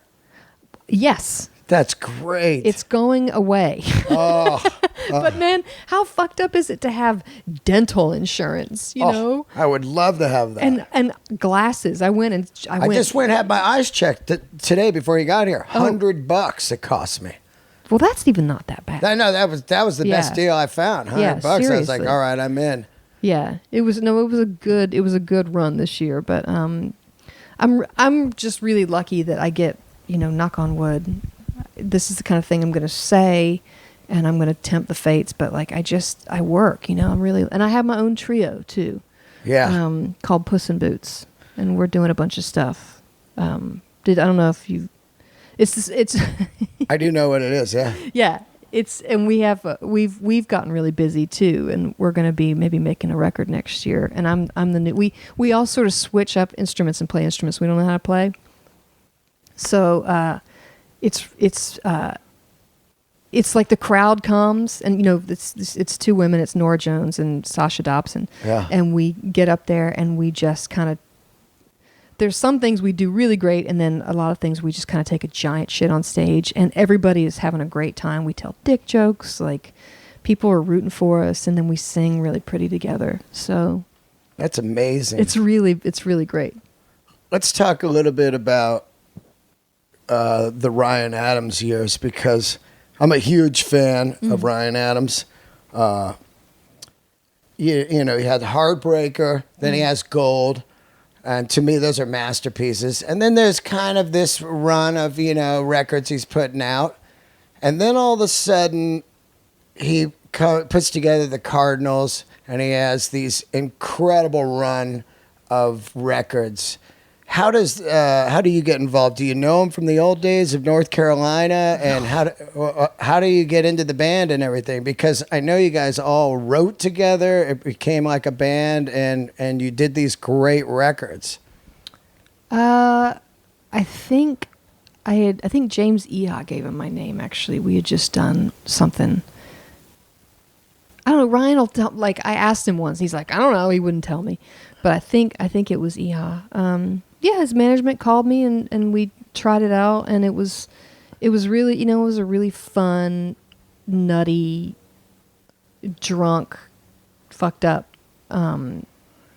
Speaker 2: Yes.
Speaker 1: That's great.
Speaker 2: It's going away.
Speaker 1: Oh.
Speaker 2: But man, how fucked up is it to have dental insurance, you know?
Speaker 1: I would love to have that.
Speaker 2: And glasses. I
Speaker 1: just went and had my eyes checked today before you got here. $100 it cost me.
Speaker 2: Well, that's even not that bad.
Speaker 1: No, that was the best deal I found. $100.
Speaker 2: Seriously.
Speaker 1: I was like, all right, I'm in.
Speaker 2: Yeah. It was a good run this year, but I'm just really lucky that I get, knock on wood. This is the kind of thing I'm going to say, and I'm going to tempt the fates. But like, I work, and I have my own trio too.
Speaker 1: Yeah.
Speaker 2: Called Puss in Boots, and we're doing a bunch of stuff. I don't know if it's.
Speaker 1: I do know what it is. Yeah.
Speaker 2: Yeah. And we've gotten really busy too, and we're going to be maybe making a record next year. And I'm the new. We all sort of switch up instruments and play instruments we don't know how to play. So it's like the crowd comes, and it's 2 women. It's Norah Jones and Sasha Dobson.
Speaker 1: Yeah.
Speaker 2: And we get up there, and we just kind of there's some things we do really great, and then a lot of things we just kind of take a giant shit on stage, and everybody is having a great time. We tell dick jokes, like people are rooting for us, and then we sing really pretty together. So
Speaker 1: that's amazing.
Speaker 2: It's really great.
Speaker 1: Let's talk a little bit about the Ryan Adams years, because I'm a huge fan of Ryan Adams. You know, he had Heartbreaker, then he has Gold. And to me, those are masterpieces. And then there's kind of this run of, you know, records he's putting out. And then all of a sudden, he puts together the Cardinals, and he has these incredible run of records. How do you get involved? Do you know him from the old days of North Carolina? And how do you get into the band and everything? Because I know you guys all wrote together. It became like a band, and you did these great records.
Speaker 2: I think James Eha gave him my name. Actually, we had just done something. I don't know. Ryan will tell. Like, I asked him once. He's like, I don't know. He wouldn't tell me. But I think it was Eha. Yeah, his management called me, and we tried it out, and it was really, you know, it was a really fun, nutty, drunk, fucked up,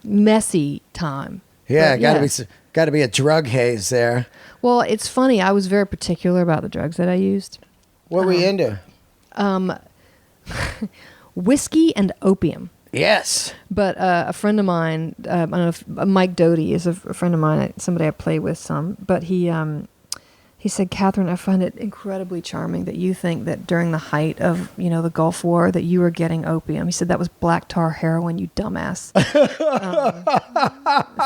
Speaker 2: messy time.
Speaker 1: Yeah, got to be a drug haze there.
Speaker 2: Well, it's funny. I was very particular about the drugs that I used.
Speaker 1: What were you into?
Speaker 2: Whiskey and opium.
Speaker 1: Yes.
Speaker 2: But a friend of mine, I don't know if Mike Doty is a friend of mine, somebody I play with some, but he said, Kathryn, I find it incredibly charming that you think that during the height of, you know, the Gulf War that you were getting opium. He said, that was black tar heroin, you dumbass.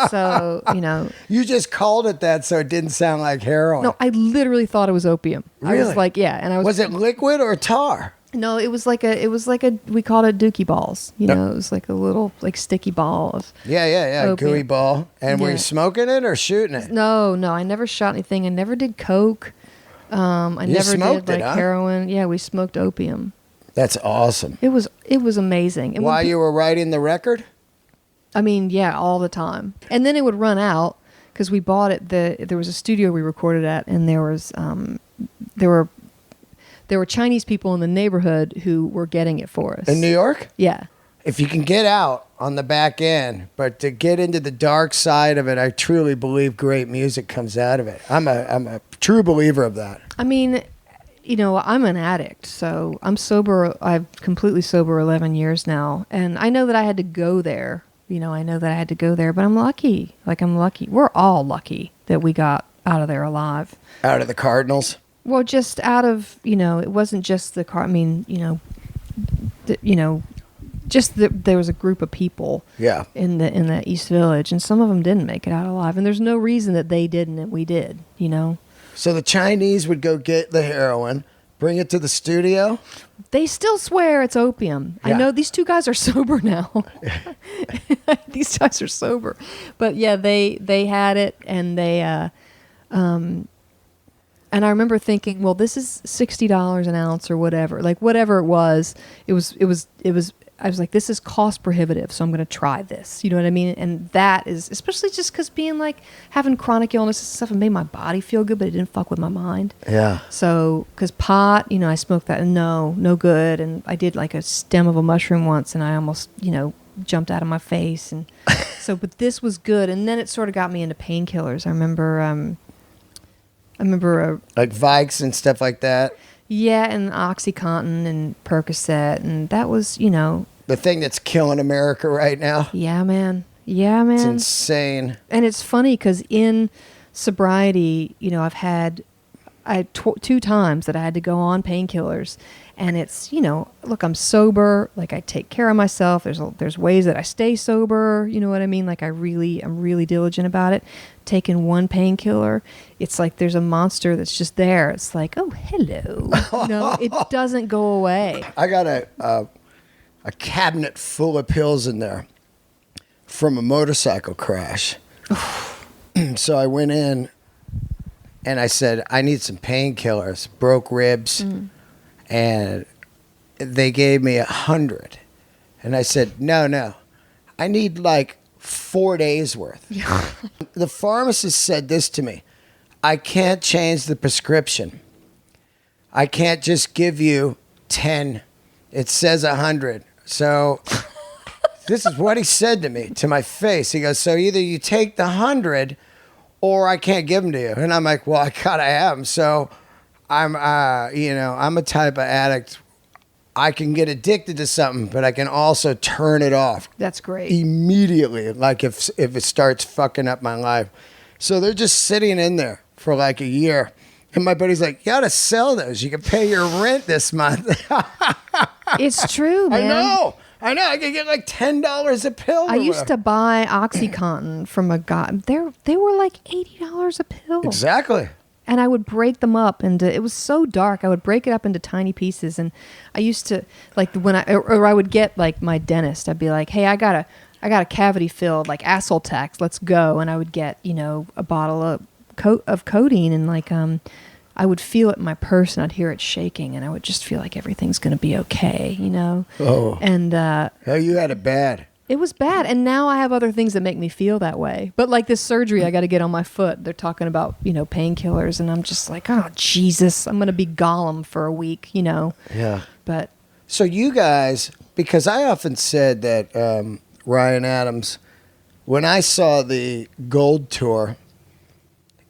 Speaker 2: So, you know.
Speaker 1: You just called it that so it didn't sound like heroin.
Speaker 2: No, I literally thought it was opium.
Speaker 1: Really?
Speaker 2: I was like, yeah. And I
Speaker 1: Was it liquid or tar?
Speaker 2: No, it was like we called it dookie balls. You know, it was like a little like sticky ball of opium.
Speaker 1: Gooey ball. And were you smoking it or shooting it?
Speaker 2: No, I never shot anything. I never did coke. I never did like heroin. Yeah, we smoked opium.
Speaker 1: That's awesome.
Speaker 2: It was amazing. And
Speaker 1: while you were writing the record?
Speaker 2: I mean, yeah, all the time. And then it would run out because we bought it. There was a studio we recorded at, and there were Chinese people in the neighborhood who were getting it for us.
Speaker 1: In New York?
Speaker 2: Yeah.
Speaker 1: If you can get out on the back end, but to get into the dark side of it, I truly believe great music comes out of it. I'm a true believer of that.
Speaker 2: I mean, you know, I'm an addict, so I'm sober. I'm completely sober 11 years now, and I know that I had to go there. You know, but I'm lucky. Like, I'm lucky. We're all lucky that we got out of there alive.
Speaker 1: Out of the Cardinals?
Speaker 2: Well, just out of, you know, it wasn't just the car. I mean, you know, just there was a group of people in the East Village, and some of them didn't make it out alive. And there's no reason that they didn't and we did, you know.
Speaker 1: So the Chinese would go get the heroin, bring it to the studio?
Speaker 2: They still swear it's opium. Yeah. I know these two guys are sober now. These guys are sober. But yeah, they had it, and they and I remember thinking, well, this is $60 an ounce or whatever. Like, whatever it was, it was, I was like, this is cost prohibitive, so I'm going to try this. You know what I mean? And that is, especially just because being like, having chronic illness and stuff, it made my body feel good, but it didn't fuck with my mind. Yeah. So, because pot, you know, I smoked that, and no good. And I did like a stem of a mushroom once, and I almost, you know, jumped out of my face. And so, but this was good. And then it sort of got me into painkillers. I remember
Speaker 1: like Vikes and stuff like that.
Speaker 2: Yeah, and OxyContin and Percocet, and that was, you know,
Speaker 1: the thing that's killing America right now.
Speaker 2: Yeah, man. It's
Speaker 1: insane.
Speaker 2: And it's funny because in sobriety, you know, I had 2 times that I had to go on painkillers, and it's, you know, look, I'm sober, like I take care of myself. There's ways that I stay sober, you know what I mean? Like I'm really diligent about it. Taking one painkiller, it's like there's a monster that's just there. It's like, oh, hello. You know, it doesn't go away.
Speaker 1: I got a cabinet full of pills in there from a motorcycle crash. So I went in and I said, I need some painkillers, broke ribs. And they gave me 100. And I said, no, I need like 4 days worth. The pharmacist said this to me. I can't change the prescription. I can't just give you 10. It says 100. So this is what he said to me, to my face. He goes, so either you take the 100 or I can't give them to you. And I'm like, well, I gotta have them. So I'm a type of addict. I can get addicted to something, but I can also turn it off.
Speaker 2: That's great.
Speaker 1: Immediately, like if it starts fucking up my life. So they're just sitting in there for like a year. And my buddy's like, you gotta sell those. You can pay your rent this month.
Speaker 2: It's true, man.
Speaker 1: I know. I could get like $10 a pill.
Speaker 2: I used to buy OxyContin from a guy. They were like $80 a pill.
Speaker 1: Exactly.
Speaker 2: And I would break them up into, it was so dark, I would break it up into tiny pieces. And I used to, like, I would get, like, my dentist, I'd be like, hey, I got a cavity filled, like, asshole tax, let's go. And I would get, a bottle of codeine, and, like, I would feel it in my purse, and I'd hear it shaking, and I would just feel like everything's going to be okay,
Speaker 1: Oh.
Speaker 2: And,
Speaker 1: you had it bad.
Speaker 2: it was bad, and now I have other things that make me feel that way. But like this surgery I got to get on my foot, they're talking about, painkillers, and I'm just like, oh, Jesus, I'm going to be Gollum for a week,
Speaker 1: Yeah.
Speaker 2: But
Speaker 1: So you guys, because I often said that Ryan Adams, when I saw the Gold Tour,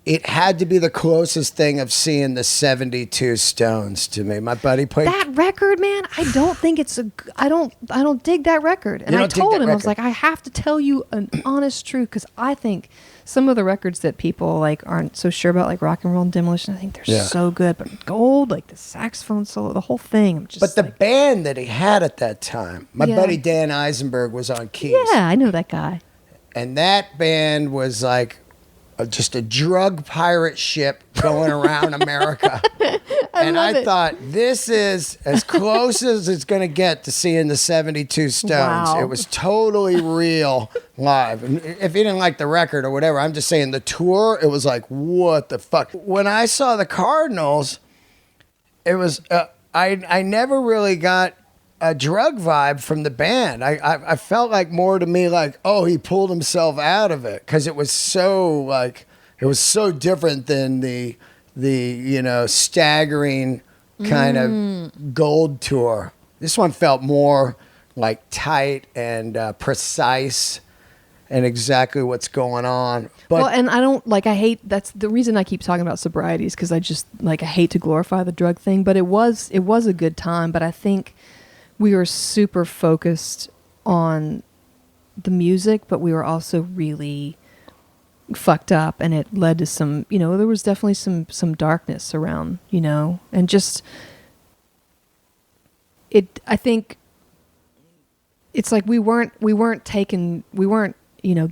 Speaker 1: it had to be the closest thing of seeing the 72 Stones to me. My buddy played
Speaker 2: that record, man, I don't think I don't dig that record. And I told him, I was like, I have to tell you an honest truth, because I think some of the records that people like aren't so sure about, like Rock and Roll and Demolition, I think they're so good. But Gold, like the saxophone solo, the whole thing.
Speaker 1: But the band that he had at that time, my buddy Dan Eisenberg was on keys.
Speaker 2: Yeah, I know that guy.
Speaker 1: And that band was like just a drug pirate ship going around America. I thought, this is as close as it's going to get to seeing the 72 Stones.
Speaker 2: Wow.
Speaker 1: It was totally real live. And if you didn't like the record or whatever, I'm just saying the tour, it was like, what the fuck? When I saw the Cardinals, it was, I never really got a drug vibe from the band. I felt like more to me like, oh, he pulled himself out of it, because it was so like, it was so different than the staggering kind of Gold Tour. This one felt more like tight and precise and exactly what's going on. But,
Speaker 2: well, and I don't I hate, that's the reason I keep talking about sobriety, is because I just I hate to glorify the drug thing, but it was a good time. But I think we were super focused on the music, but we were also really fucked up, and it led to some, there was definitely some darkness around, and just I think it's like we weren't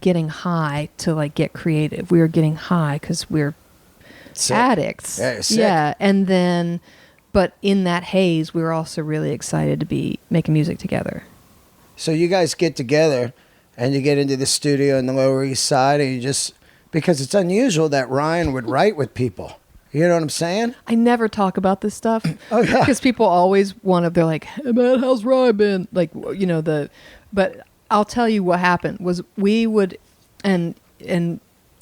Speaker 2: getting high to like get creative. We were getting high because we're
Speaker 1: sick.
Speaker 2: Addicts.
Speaker 1: Yeah, you're sick.
Speaker 2: Yeah, and then, but in that haze, we were also really excited to be making music together.
Speaker 1: So you guys get together and you get into the studio in the Lower East Side, and you just, because it's unusual that Ryan would write with people. You know what I'm saying?
Speaker 2: I never talk about this stuff.
Speaker 1: Oh, yeah.
Speaker 2: Because people always they're like, hey man, how's Ryan been? Like, but I'll tell you what happened was we would, and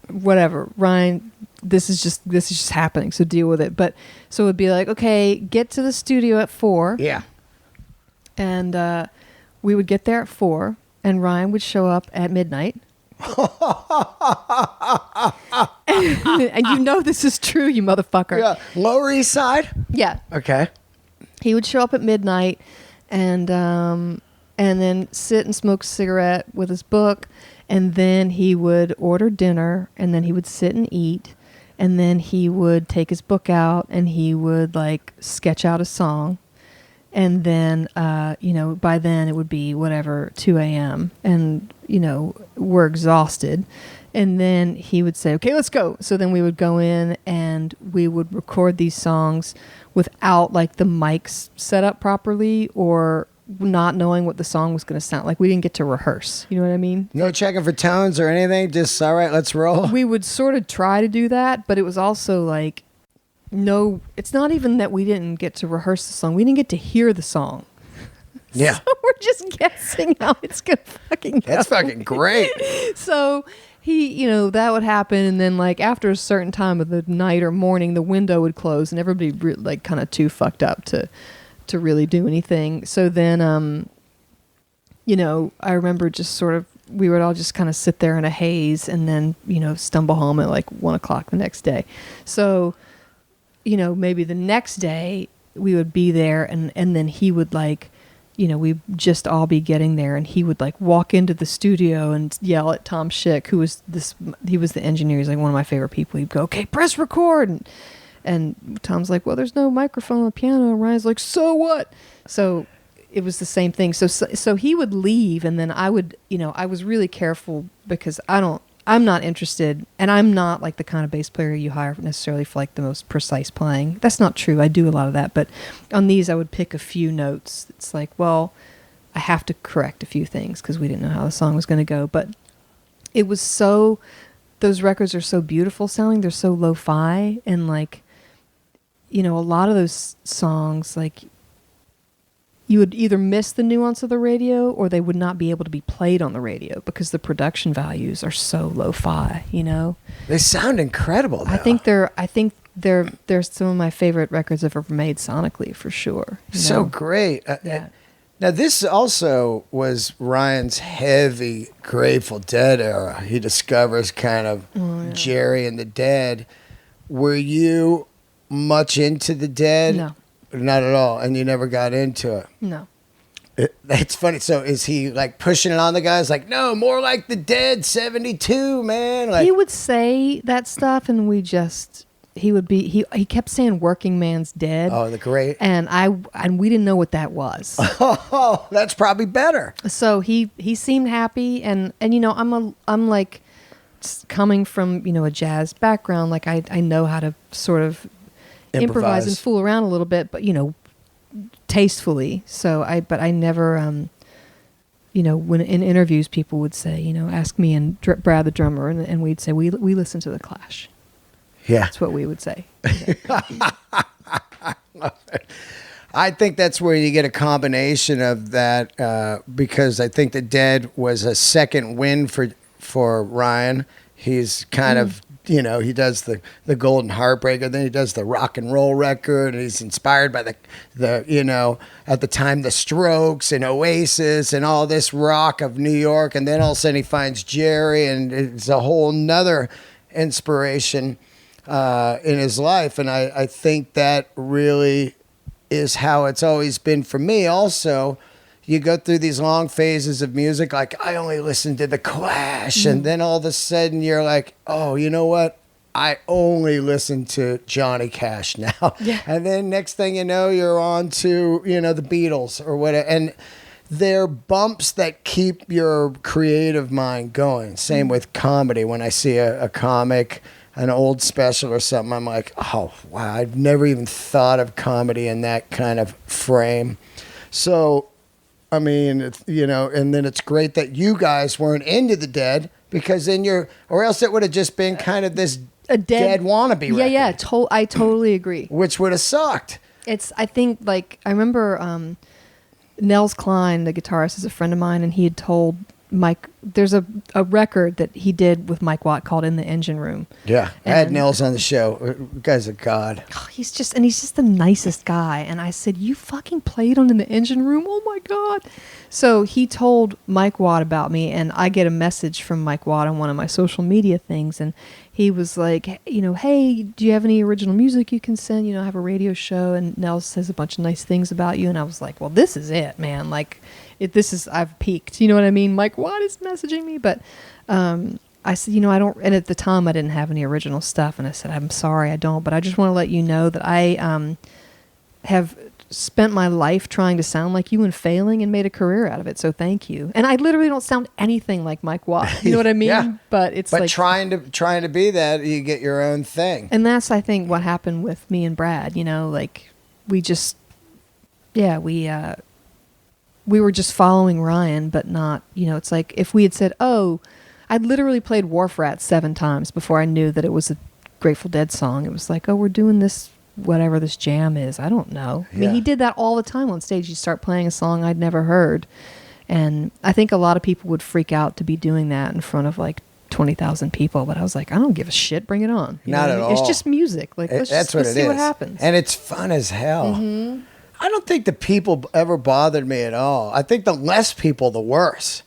Speaker 2: whatever, Ryan, this is just happening, so deal with it. But so it would be like, okay, get to the studio at 4.
Speaker 1: Yeah.
Speaker 2: And we would get there at 4, and Ryan would show up at midnight. and this is true, you motherfucker.
Speaker 1: Yeah. Lower East Side?
Speaker 2: Yeah.
Speaker 1: Okay.
Speaker 2: He would show up at midnight and then sit and smoke a cigarette with his book, and then he would order dinner, and then he would sit and eat, and then he would take his book out and he would like sketch out a song. And then, by then it would be whatever, 2 a.m. And, we're exhausted. And then he would say, okay, let's go. So then we would go in and we would record these songs without like the mics set up properly, or not knowing what the song was going to sound like. We didn't get to rehearse. You know what I mean?
Speaker 1: No checking for tones or anything? Just, all right, let's roll?
Speaker 2: We would sort of try to do that, but it was also like, no, it's not even that we didn't get to rehearse the song. We didn't get to hear the song.
Speaker 1: Yeah.
Speaker 2: So we're just guessing how it's going to fucking go.
Speaker 1: That's fucking great.
Speaker 2: So he, that would happen. And then like after a certain time of the night or morning, the window would close and everybody like kind of too fucked up to really do anything. So then, I remember just sort of, we would all just kind of sit there in a haze and then, stumble home at like 1:00 the next day. So, maybe the next day we would be there and then he would like, we'd just all be getting there and he would like walk into the studio and yell at Tom Schick, he was the engineer. He's like one of my favorite people. He'd go, okay, press record. And Tom's like, well, there's no microphone on the piano. And Ryan's like, so what? So it was the same thing. So he would leave and then I would, I was really careful because I'm not interested, and I'm not like the kind of bass player you hire necessarily for like the most precise playing. That's not true. I do a lot of that, but on these I would pick a few notes. It's like, well, I have to correct a few things because we didn't know how the song was going to go. But it was those records are so beautiful sounding. They're so lo-fi, and like, a lot of those songs, like, you would either miss the nuance of the radio or they would not be able to be played on the radio because the production values are so lo-fi,
Speaker 1: They sound incredible, though.
Speaker 2: I think they're some of my favorite records I've ever made sonically, for sure.
Speaker 1: So great.
Speaker 2: Yeah.
Speaker 1: Now, this also was Ryan's heavy Grateful Dead era. He discovers kind of Jerry and the Dead. Were you much into the Dead?
Speaker 2: No.
Speaker 1: Not at all, and you never got into it.
Speaker 2: No.
Speaker 1: That's funny. So is he like pushing it on the guys? Like, no, more like the Dead 72, man. Like,
Speaker 2: he would say that stuff, and he kept saying "Working Man's Dead."
Speaker 1: oh, the great.
Speaker 2: And we didn't know what that was.
Speaker 1: Oh, that's probably better.
Speaker 2: So he seemed happy, and I'm like coming from a jazz background. Like I know how to sort of improvise and fool around a little bit, but tastefully. So I never when in interviews people would say ask me and Brad the drummer, and we'd say we listen to the Clash.
Speaker 1: Yeah,
Speaker 2: that's what we would say.
Speaker 1: I think that's where you get a combination of that because I think the Dead was a second win for Ryan. He's kind of he does the Golden Heartbreaker, then he does the rock and roll record, and he's inspired by the at the time the Strokes and Oasis and all this rock of New York, and then all of a sudden he finds Jerry, and it's a whole nother inspiration in his life, and I think that really is how it's always been for me. Also, you go through these long phases of music, like I only listen to the Clash, and then all of a sudden you're like, oh, you know what? I only listen to Johnny Cash now.
Speaker 2: Yeah.
Speaker 1: And then next thing you know, you're on to, the Beatles or whatever. And they're bumps that keep your creative mind going. Same with comedy. When I see a comic, an old special or something, I'm like, oh, wow, I've never even thought of comedy in that kind of frame. So, I mean, and then it's great that you guys weren't into the Dead, because then or else it would have just been kind of this dead wannabe record.
Speaker 2: Yeah, I totally agree.
Speaker 1: Which would have sucked.
Speaker 2: I think, like, I remember Nels Cline, the guitarist, is a friend of mine, and he had told Mike, there's a record that he did with Mike Watt called In the Engine Room.
Speaker 1: Yeah, I had Nels on the show. The guy's a god.
Speaker 2: Oh, he's just the nicest guy. And I said, you fucking played on In the Engine Room? Oh my God. So he told Mike Watt about me, and I get a message from Mike Watt on one of my social media things, and he was like, hey, do you have any original music you can send? I have a radio show, and Nels says a bunch of nice things about you. And I was like, well, this is it, man. Like, I've peaked. You know what I mean? Mike Watt is messaging me, but I said, I don't, and at the time I didn't have any original stuff, and I said, I'm sorry, I don't, but I just want to let you know that I have spent my life trying to sound like you and failing, and made a career out of it, so thank you. And I literally don't sound anything like Mike Watt, you know what I mean?
Speaker 1: Yeah.
Speaker 2: But like
Speaker 1: trying to be that, you get your own thing.
Speaker 2: And that's, I think, what happened with me and Brad, like we just, we were just following Ryan, but not, it's like if we had said, oh, I'd literally played Wharf Rat 7 times before I knew that it was a Grateful Dead song. It was like, oh, we're doing this whatever this jam is. I don't know. I mean,
Speaker 1: Yeah.
Speaker 2: he did that all the time on stage. He'd start playing a song I'd never heard. And I think a lot of people would freak out to be doing that in front of like 20,000 people. But I was like, I don't give a shit. Bring it on. You
Speaker 1: Not
Speaker 2: know?
Speaker 1: at all.
Speaker 2: It's just music. Like, let's
Speaker 1: That's what it
Speaker 2: see
Speaker 1: is.
Speaker 2: what happens.
Speaker 1: And it's fun as hell. I don't think the people ever bothered me at all. I think the less people, the worse.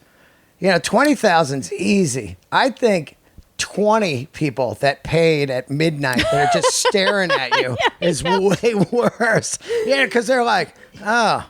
Speaker 1: 20,000's easy. I think 20 people that paid at midnight that are just staring at you is way worse. Yeah, because they're like, oh,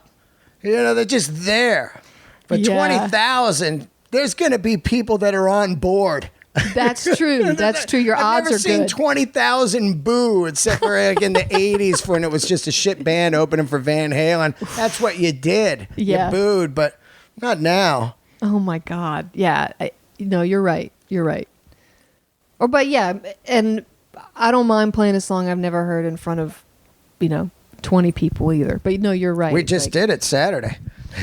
Speaker 1: they're just there. But
Speaker 2: Yeah.
Speaker 1: 20,000, there's going to be people that are on board.
Speaker 2: That's true. That's true. Your
Speaker 1: I've
Speaker 2: odds
Speaker 1: never
Speaker 2: are
Speaker 1: seen
Speaker 2: good.
Speaker 1: 20,000 boo, except for like in the 80s when it was just a shit band opening for Van Halen. That's what you did.
Speaker 2: Yeah.
Speaker 1: You booed, but not now.
Speaker 2: Oh my God. Yeah. No, you're right. You're right. But yeah, and I don't mind playing a song I've never heard in front of, 20 people either. But no, you're right.
Speaker 1: We just did it Saturday.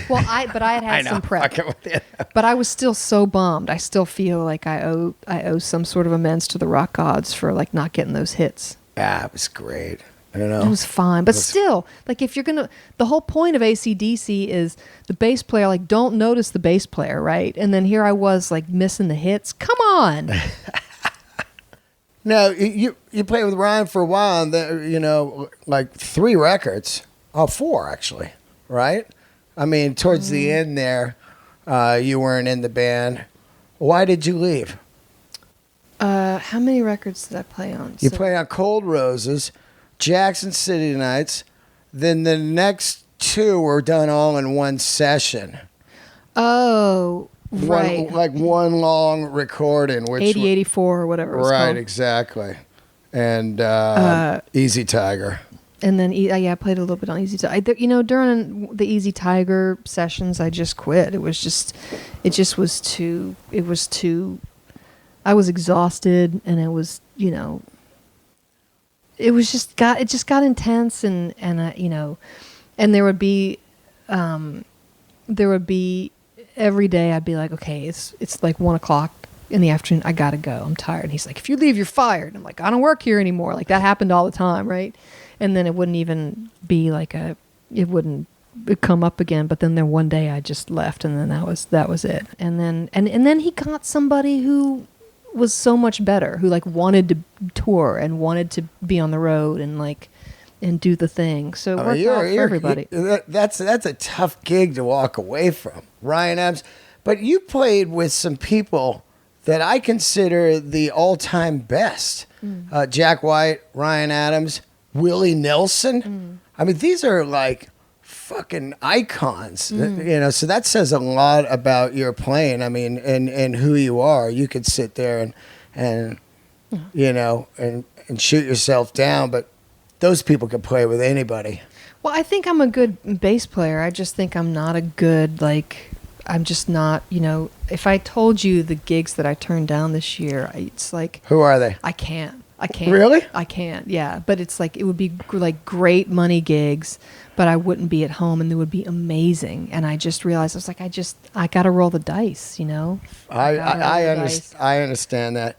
Speaker 2: Well, I had some prep.
Speaker 1: Fucking with you.
Speaker 2: But I was still so bummed. I still feel like I owe some sort of amends to the rock gods for like not getting those hits.
Speaker 1: Yeah, it was great.
Speaker 2: It was fine. But still, like if you're going to, the whole point of AC/DC is the bass player, like don't notice the bass player, right? And then here I was like missing the hits. Come on.
Speaker 1: No, you played with Ryan for a while, and like 3 records. Oh, 4 actually, right? I mean, towards the end there, you weren't in the band. Why did you leave?
Speaker 2: How many records did I play on?
Speaker 1: You played on Cold Roses, Jackson City Nights. Then the next 2 were done all in one session.
Speaker 2: Oh, right.
Speaker 1: One long recording. Which
Speaker 2: 80, 84 or whatever it was
Speaker 1: right,
Speaker 2: called.
Speaker 1: exactly. And Easy Tiger.
Speaker 2: And then, I played a little bit on Easy Tiger. During the Easy Tiger sessions, I just quit. It was too, I was exhausted, and it was, it just got intense, and and there would be every day I'd be like, okay, it's like 1:00 in the afternoon. I gotta go. I'm tired. And he's like, if you leave, you're fired. I'm like, I don't work here anymore. Like that happened all the time, right? And then it wouldn't even be like it wouldn't come up again. But then one day I just left, and then that was it. And then and then he got somebody who was so much better, who like wanted to tour and wanted to be on the road and do the thing. So it worked out for everybody.
Speaker 1: That's a tough gig to walk away from, Ryan Adams. But you played with some people that I consider the all-time best. Jack White, Ryan Adams, Willie Nelson. I mean, these are like fucking icons. So that says a lot about your playing. I mean, and who you are. You could sit there and shoot yourself down, but those people could play with anybody.
Speaker 2: Well, I think I'm a good bass player. I just think I'm not a good, I'm just not, if I told you the gigs that I turned down this year, it's like...
Speaker 1: Who are they?
Speaker 2: I can't.
Speaker 1: Really?
Speaker 2: I can't, yeah. But it's like, it would be like great money gigs, but I wouldn't be at home, and they would be amazing. And I just realized, I was like, I got to roll the dice,
Speaker 1: I understand that.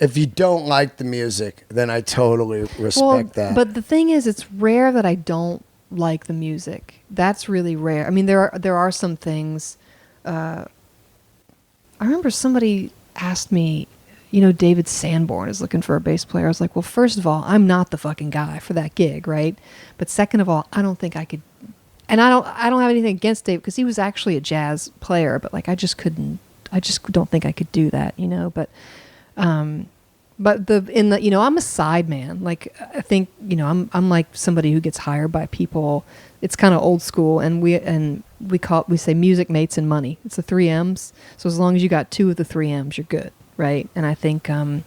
Speaker 1: If you don't like the music, then I totally respect that.
Speaker 2: But the thing is, it's rare that I don't like the music. That's really rare. I mean, there are some things. I remember somebody asked me, David Sanborn is looking for a bass player. I was like, well, first of all, I'm not the fucking guy for that gig, right? But second of all, I don't think I could. And I don't have anything against Dave, because he was actually a jazz player, but like I just don't think I could do that, But I'm a side man. Like I think, I'm like somebody who gets hired by people. It's kind of old school, and we say music, mates, and money. It's the 3 M's. So as long as you got 2 of the 3 M's, you're good, right? And I think, for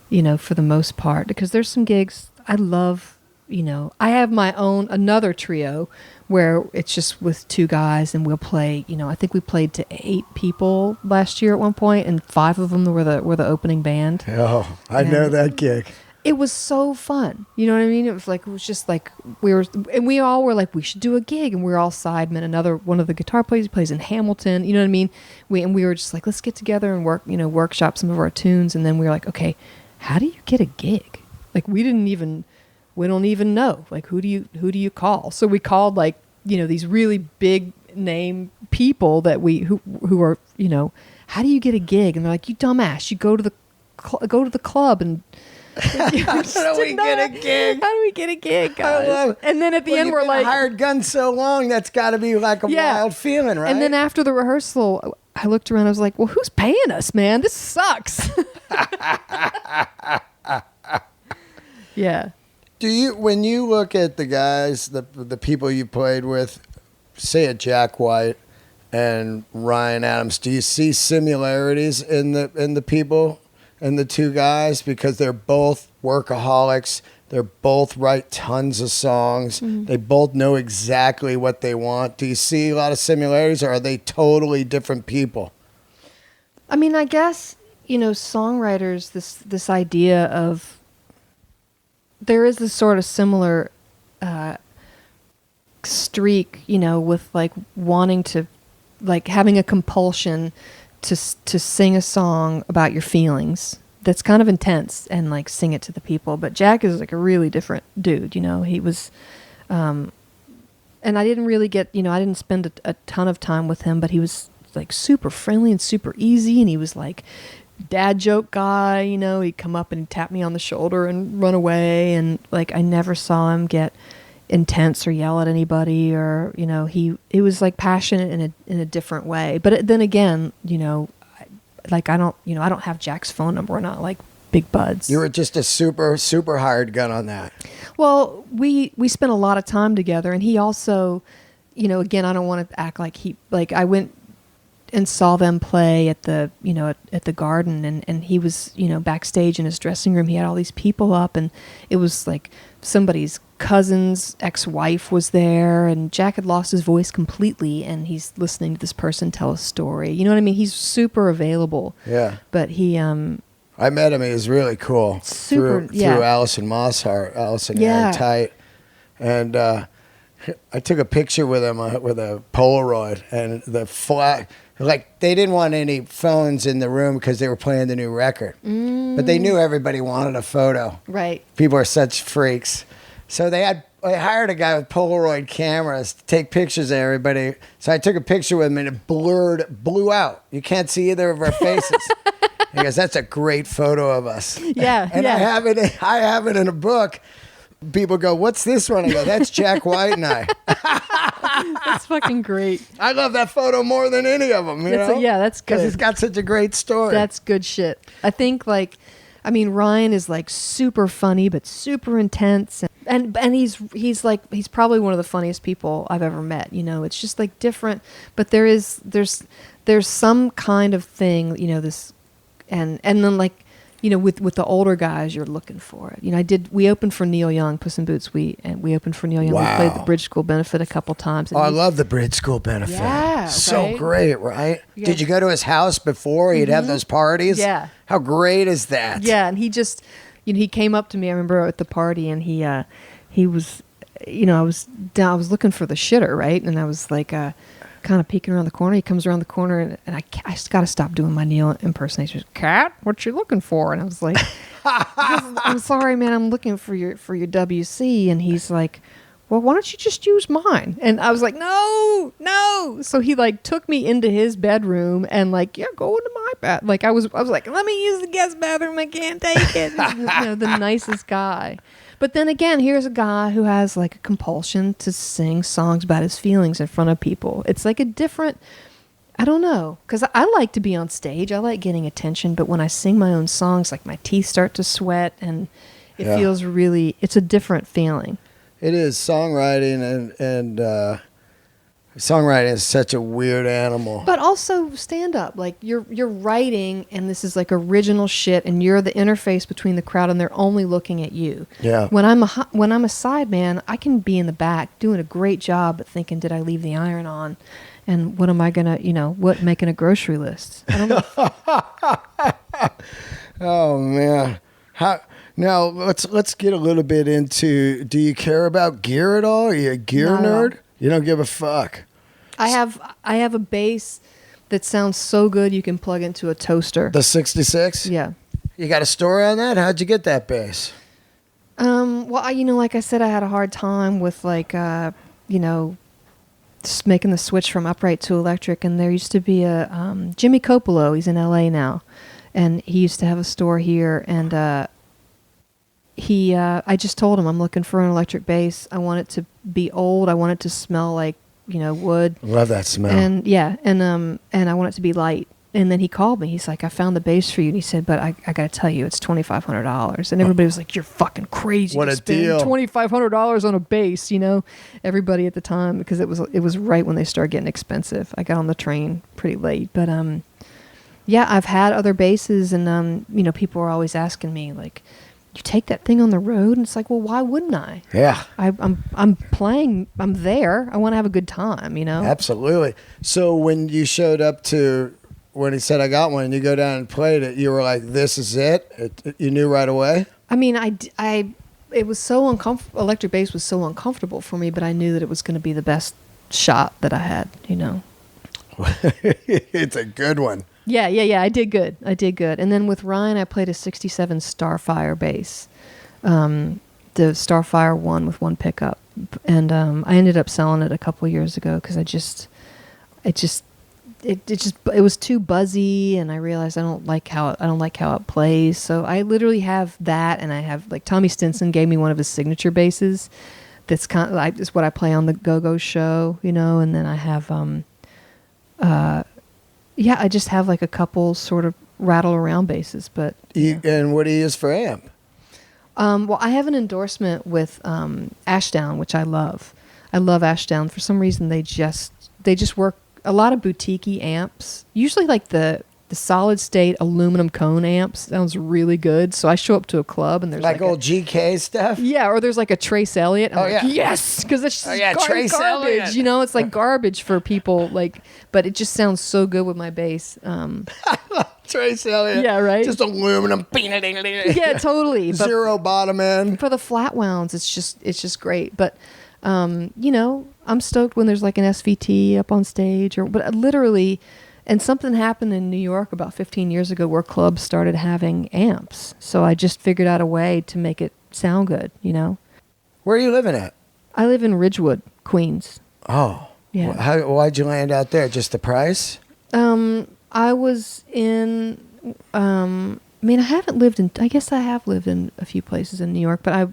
Speaker 2: the most part, because there's some gigs I love. I have my own another trio where it's just with 2 guys, and we'll play. I think we played to 8 people last year at one point, and 5 of them were the opening band.
Speaker 1: Oh, I know that gig.
Speaker 2: It was so fun. You know what I mean? It was just like we all were like, we should do a gig, and we were all sidemen. One of the guitar players plays in Hamilton. You know what I mean? We were just like, let's get together and workshop some of our tunes, and then we were like, okay, how do you get a gig? Like we didn't even. we don't even know. Like, who do you call? So we called, like, these really big name people that who are, how do you get a gig? And they're like, you dumbass, you go to the club and
Speaker 1: How do we get a gig?
Speaker 2: How do we get a gig, guys?
Speaker 1: I love it.
Speaker 2: And then at the end, we're like,
Speaker 1: hired gun so long, that's got to be like a wild feeling, right?
Speaker 2: And then after the rehearsal, I looked around. I was like, well, who's paying us, man? This sucks. Yeah.
Speaker 1: When you look at the guys, the people you played with, say at Jack White and Ryan Adams, do you see similarities in the people and the two guys, because they're both workaholics? They both write tons of songs. Mm-hmm. They both know exactly what they want. Do you see a lot of similarities, or are they totally different people?
Speaker 2: I mean, I guess, songwriters, this idea of, there is this sort of similar streak, with like wanting to, like having a compulsion to sing a song about your feelings that's kind of intense and like sing it to the people. But Jack is like a really different dude, he was, and I didn't really get, I didn't spend a ton of time with him, but he was like super friendly and super easy. And he was like dad joke guy, he'd come up and tap me on the shoulder and run away. And like, I never saw him get intense or yell at anybody, or he was like passionate in a different way. But then again, I don't have Jack's phone number. We're not like big buds.
Speaker 1: You were just a super hired gun on that.
Speaker 2: Well, we spent a lot of time together, and he also, again, I don't want to act like I went and saw them play at the at the Garden, and he was backstage in his dressing room. He had all these people up, and it was like somebody's cousin's ex-wife was there, and Jack had lost his voice completely, and he's listening to this person tell a story. You know what I mean? He's super available.
Speaker 1: Yeah.
Speaker 2: But he
Speaker 1: I met him. He was really cool.
Speaker 2: Super,
Speaker 1: through Allison Mosshart, Allison Tight, and I took a picture with him with a Polaroid, and the flag. Like, they didn't want any phones in the room because they were playing the new record. But they knew everybody wanted a photo.
Speaker 2: Right.
Speaker 1: People are such freaks. So they hired a guy with Polaroid cameras to take pictures of everybody. So I took a picture with him, and it blew out. You can't see either of our faces. He goes, that's a great photo of us.
Speaker 2: Yeah.
Speaker 1: And
Speaker 2: yeah.
Speaker 1: I have it in a book. People go, what's this one? I go, that's Jack White and I.
Speaker 2: That's fucking great.
Speaker 1: I love that photo more than any of them,
Speaker 2: that's good.
Speaker 1: Because it's got such a great story.
Speaker 2: That's good shit. I think, Ryan is like super funny, but super intense. And he's probably one of the funniest people I've ever met. It's just like different, but there's some kind of thing, this, and then like, with the older guys, you're looking for it. We opened for Neil Young, Puss in Boots. We opened for Neil Young.
Speaker 1: Wow.
Speaker 2: We played the Bridge School Benefit a couple times.
Speaker 1: I love the Bridge School Benefit.
Speaker 2: Yeah,
Speaker 1: so
Speaker 2: right?
Speaker 1: great, right?
Speaker 2: Yeah.
Speaker 1: Did you go to his house before he'd have those parties?
Speaker 2: Yeah.
Speaker 1: How great is that?
Speaker 2: Yeah, and he just, he came up to me. I remember at the party, and he was, I was looking for the shitter, right? And I was like, kind of peeking around the corner. He comes around the corner, and I just got to stop doing my Neil impersonation. Cat, what you looking for? And I was like, I'm sorry, man. I'm looking for your WC. And he's like, well, why don't you just use mine? And I was like, no. So he like took me into his bedroom and like, yeah, go into my bed. Like I was like, let me use the guest bathroom. I can't take it. The nicest guy. But then again, here's a guy who has like a compulsion to sing songs about his feelings in front of people. It's like a different, I don't know, because I like to be on stage. I like getting attention. But when I sing my own songs, like my teeth start to sweat, and it feels really, it's a different feeling. It
Speaker 1: is. Songwriting and songwriting is such a weird animal.
Speaker 2: But also stand up. Like you're writing, and this is like original shit, and you're the interface between the crowd, and they're only looking at you.
Speaker 1: Yeah.
Speaker 2: When I'm a sideman, I can be in the back doing a great job, but thinking, did I leave the iron on? And what am I gonna, making a grocery list? I don't know.
Speaker 1: Oh man. Now let's get a little bit into. Do you care about gear at all? Are you a gear nerd? You don't give a fuck.
Speaker 2: I have a bass that sounds so good you can plug into a toaster.
Speaker 1: The 66?
Speaker 2: Yeah.
Speaker 1: You got a story on that? How'd you get that bass?
Speaker 2: Well, like I said, I had a hard time with just making the switch from upright to electric. And there used to be a Jimmy Coppola. He's in LA now, and he used to have a store here. And I just told him I'm looking for an electric bass. I want it to be old. I want it to smell like wood.
Speaker 1: Love that smell.
Speaker 2: And and I want it to be light. And then he called me. He's like, I found the bass for you. And he said, but I got to tell you, it's $2,500. And everybody was like, you're fucking crazy.
Speaker 1: What
Speaker 2: to
Speaker 1: a
Speaker 2: spend
Speaker 1: deal.
Speaker 2: $2,500 on a bass, Everybody at the time, because it was right when they started getting expensive. I got on the train pretty late. But, I've had other basses. And, people are always asking me, like, you take that thing on the road? And it's like, well, why wouldn't I?
Speaker 1: Yeah.
Speaker 2: I'm playing. I'm there. I want to have a good time,
Speaker 1: Absolutely. So when you showed up when he said, I got one, and you go down and played it, you were like, this is it? You knew right away?
Speaker 2: I mean, it was so uncomfortable. Electric bass was so uncomfortable for me, but I knew that it was going to be the best shot that I had,
Speaker 1: It's a good one.
Speaker 2: Yeah. I did good. And then with Ryan, I played a 67 Starfire bass. The Starfire 1 with one pickup. And I ended up selling it a couple years ago because it was too buzzy, and I realized I don't like how it plays. So I literally have that, and I have Tommy Stinson gave me one of his signature basses. That's it's what I play on the Go-Go show, And then I have I just have a couple sort of rattle around basses. But
Speaker 1: and what do you use for amp?
Speaker 2: Well, I have an endorsement with Ashdown, which I love. I love Ashdown. For some reason, they just work. A lot of boutique-y amps, usually the solid state aluminum cone amps, sounds really good. So I show up to a club and there's
Speaker 1: old GK stuff.
Speaker 2: Yeah, or there's a Trace Elliott. Yes, because it's just
Speaker 1: Trace
Speaker 2: garbage.
Speaker 1: Elliott.
Speaker 2: It's like garbage for people. But it just sounds so good with my bass.
Speaker 1: Trace Elliott.
Speaker 2: Yeah, right.
Speaker 1: Just aluminum.
Speaker 2: Yeah, totally.
Speaker 1: Zero bottom end.
Speaker 2: For the flat wounds, it's just great. But I'm stoked when there's an SVT up on stage, but literally, and something happened in New York about 15 years ago where clubs started having amps. So I just figured out a way to make it sound good,
Speaker 1: Where are you living at?
Speaker 2: I live in Ridgewood, Queens.
Speaker 1: Oh.
Speaker 2: Yeah.
Speaker 1: Why'd you land out there? Just the price?
Speaker 2: I was in, I guess I have lived in a few places in New York, but I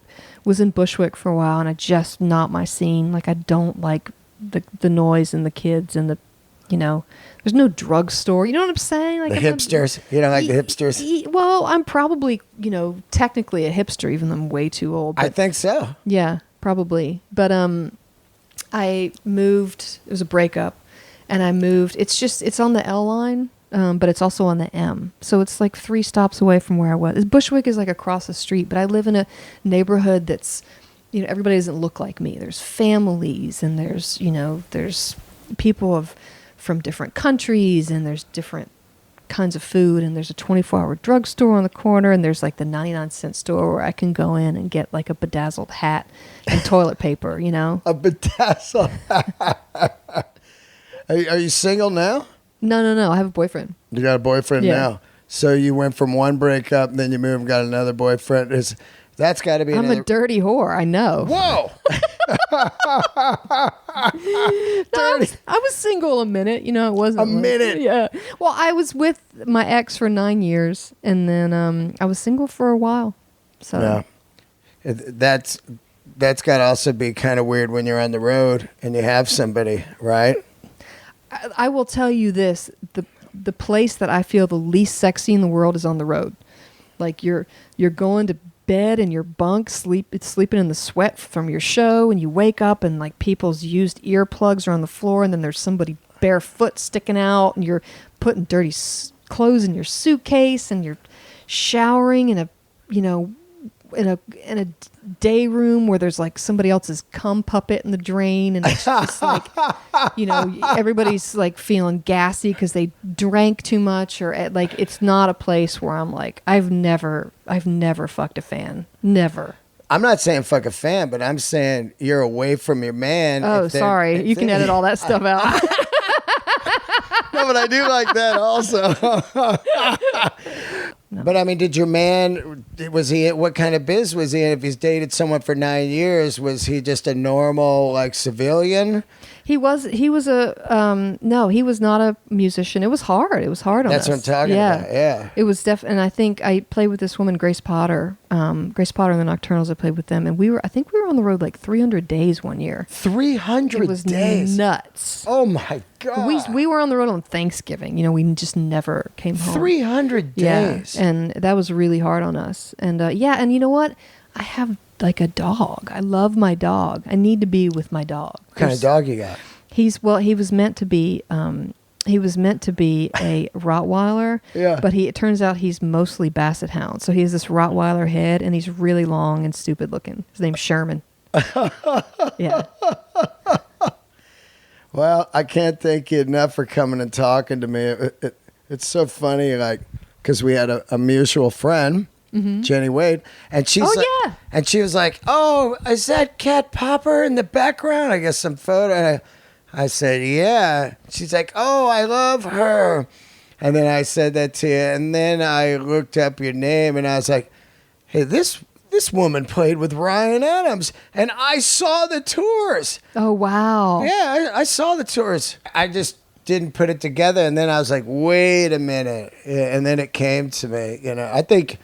Speaker 2: was in Bushwick for a while, and just not my scene. I don't like the noise and the kids and there's no drugstore. You know what I'm saying?
Speaker 1: The hipsters. You don't like the hipsters?
Speaker 2: Well, I'm probably, technically a hipster, even though I'm way too old.
Speaker 1: I think so.
Speaker 2: Yeah, probably. But I moved. It was a breakup, and I moved. It's on the L line. But it's also on the M. So it's 3 stops away from where I was. Bushwick is across the street, but I live in a neighborhood that's, everybody doesn't look like me. There's families, and there's people from different countries, and there's different kinds of food, and there's a 24-hour drugstore on the corner, and there's the 99-cent store where I can go in and get a bedazzled hat and toilet paper,
Speaker 1: A bedazzled hat. Are you single now?
Speaker 2: No. I have a boyfriend.
Speaker 1: You got a boyfriend now. So you went from one breakup, and then you moved and got another boyfriend. That's got to be
Speaker 2: I'm a dirty whore, I know.
Speaker 1: Whoa!
Speaker 2: I was single a minute. It wasn't
Speaker 1: a minute.
Speaker 2: Yeah. Well, I was with my ex for 9 years, and then I was single for a while. So
Speaker 1: yeah. That's got to also be kind of weird when you're on the road and you have somebody, right?
Speaker 2: I will tell you this: the place that I feel the least sexy in the world is on the road. You're going to bed in your bunk, sleeping in the sweat from your show, and you wake up and people's used earplugs are on the floor, and then there's somebody barefoot sticking out, and you're putting dirty clothes in your suitcase, and you're showering in a day room where there's somebody else's cum puppet in the drain, and it's just everybody's feeling gassy because they drank too much, or it's not a place where I'm I've never fucked a fan. Never.
Speaker 1: I'm not saying fuck a fan, but I'm saying you're away from your man.
Speaker 2: Oh, sorry. You can edit all that stuff out.
Speaker 1: No, but I do like that also. But I mean, did your man, was he, what kind of biz was he in? If he's dated someone for 9 years, was he just a normal, like, civilian?
Speaker 2: He was no, he was not a musician. It was hard. It was hard on us.
Speaker 1: That's what I'm talking about, yeah.
Speaker 2: It was and I think I played with this woman, Grace Potter and the Nocturnals. I played with them, and I think we were on the road like 300 days one year.
Speaker 1: 300
Speaker 2: it was
Speaker 1: days?
Speaker 2: Nuts.
Speaker 1: Oh my God.
Speaker 2: We were on the road on Thanksgiving. You know, we just never came home.
Speaker 1: 300 days.
Speaker 2: Yeah, and that was really hard on us. And and you know what? I have like a dog. I love my dog. I need to be with my dog.
Speaker 1: What kind of dog you got?
Speaker 2: He was meant to be he was meant to be a Rottweiler.
Speaker 1: Yeah.
Speaker 2: But it turns out he's mostly Basset Hound. So he has this Rottweiler head, and he's really long and stupid looking. His name's Sherman. Yeah.
Speaker 1: Well, I can't thank you enough for coming and talking to me. It's so funny, like, because we had a mutual friend, Jenny Wade, and she's and she was like, "Oh, is that Kat Popper in the background? I guess some photo." I said, "Yeah." She's like, "Oh, I love her." And then I said that to you, and then I looked up your name, and I was like, "Hey, this woman played with Ryan Adams, and I saw the tours."
Speaker 2: Oh, wow.
Speaker 1: Yeah, I saw the tours. I just didn't put it together, and then I was like, wait a minute. And then it came to me. You know, I think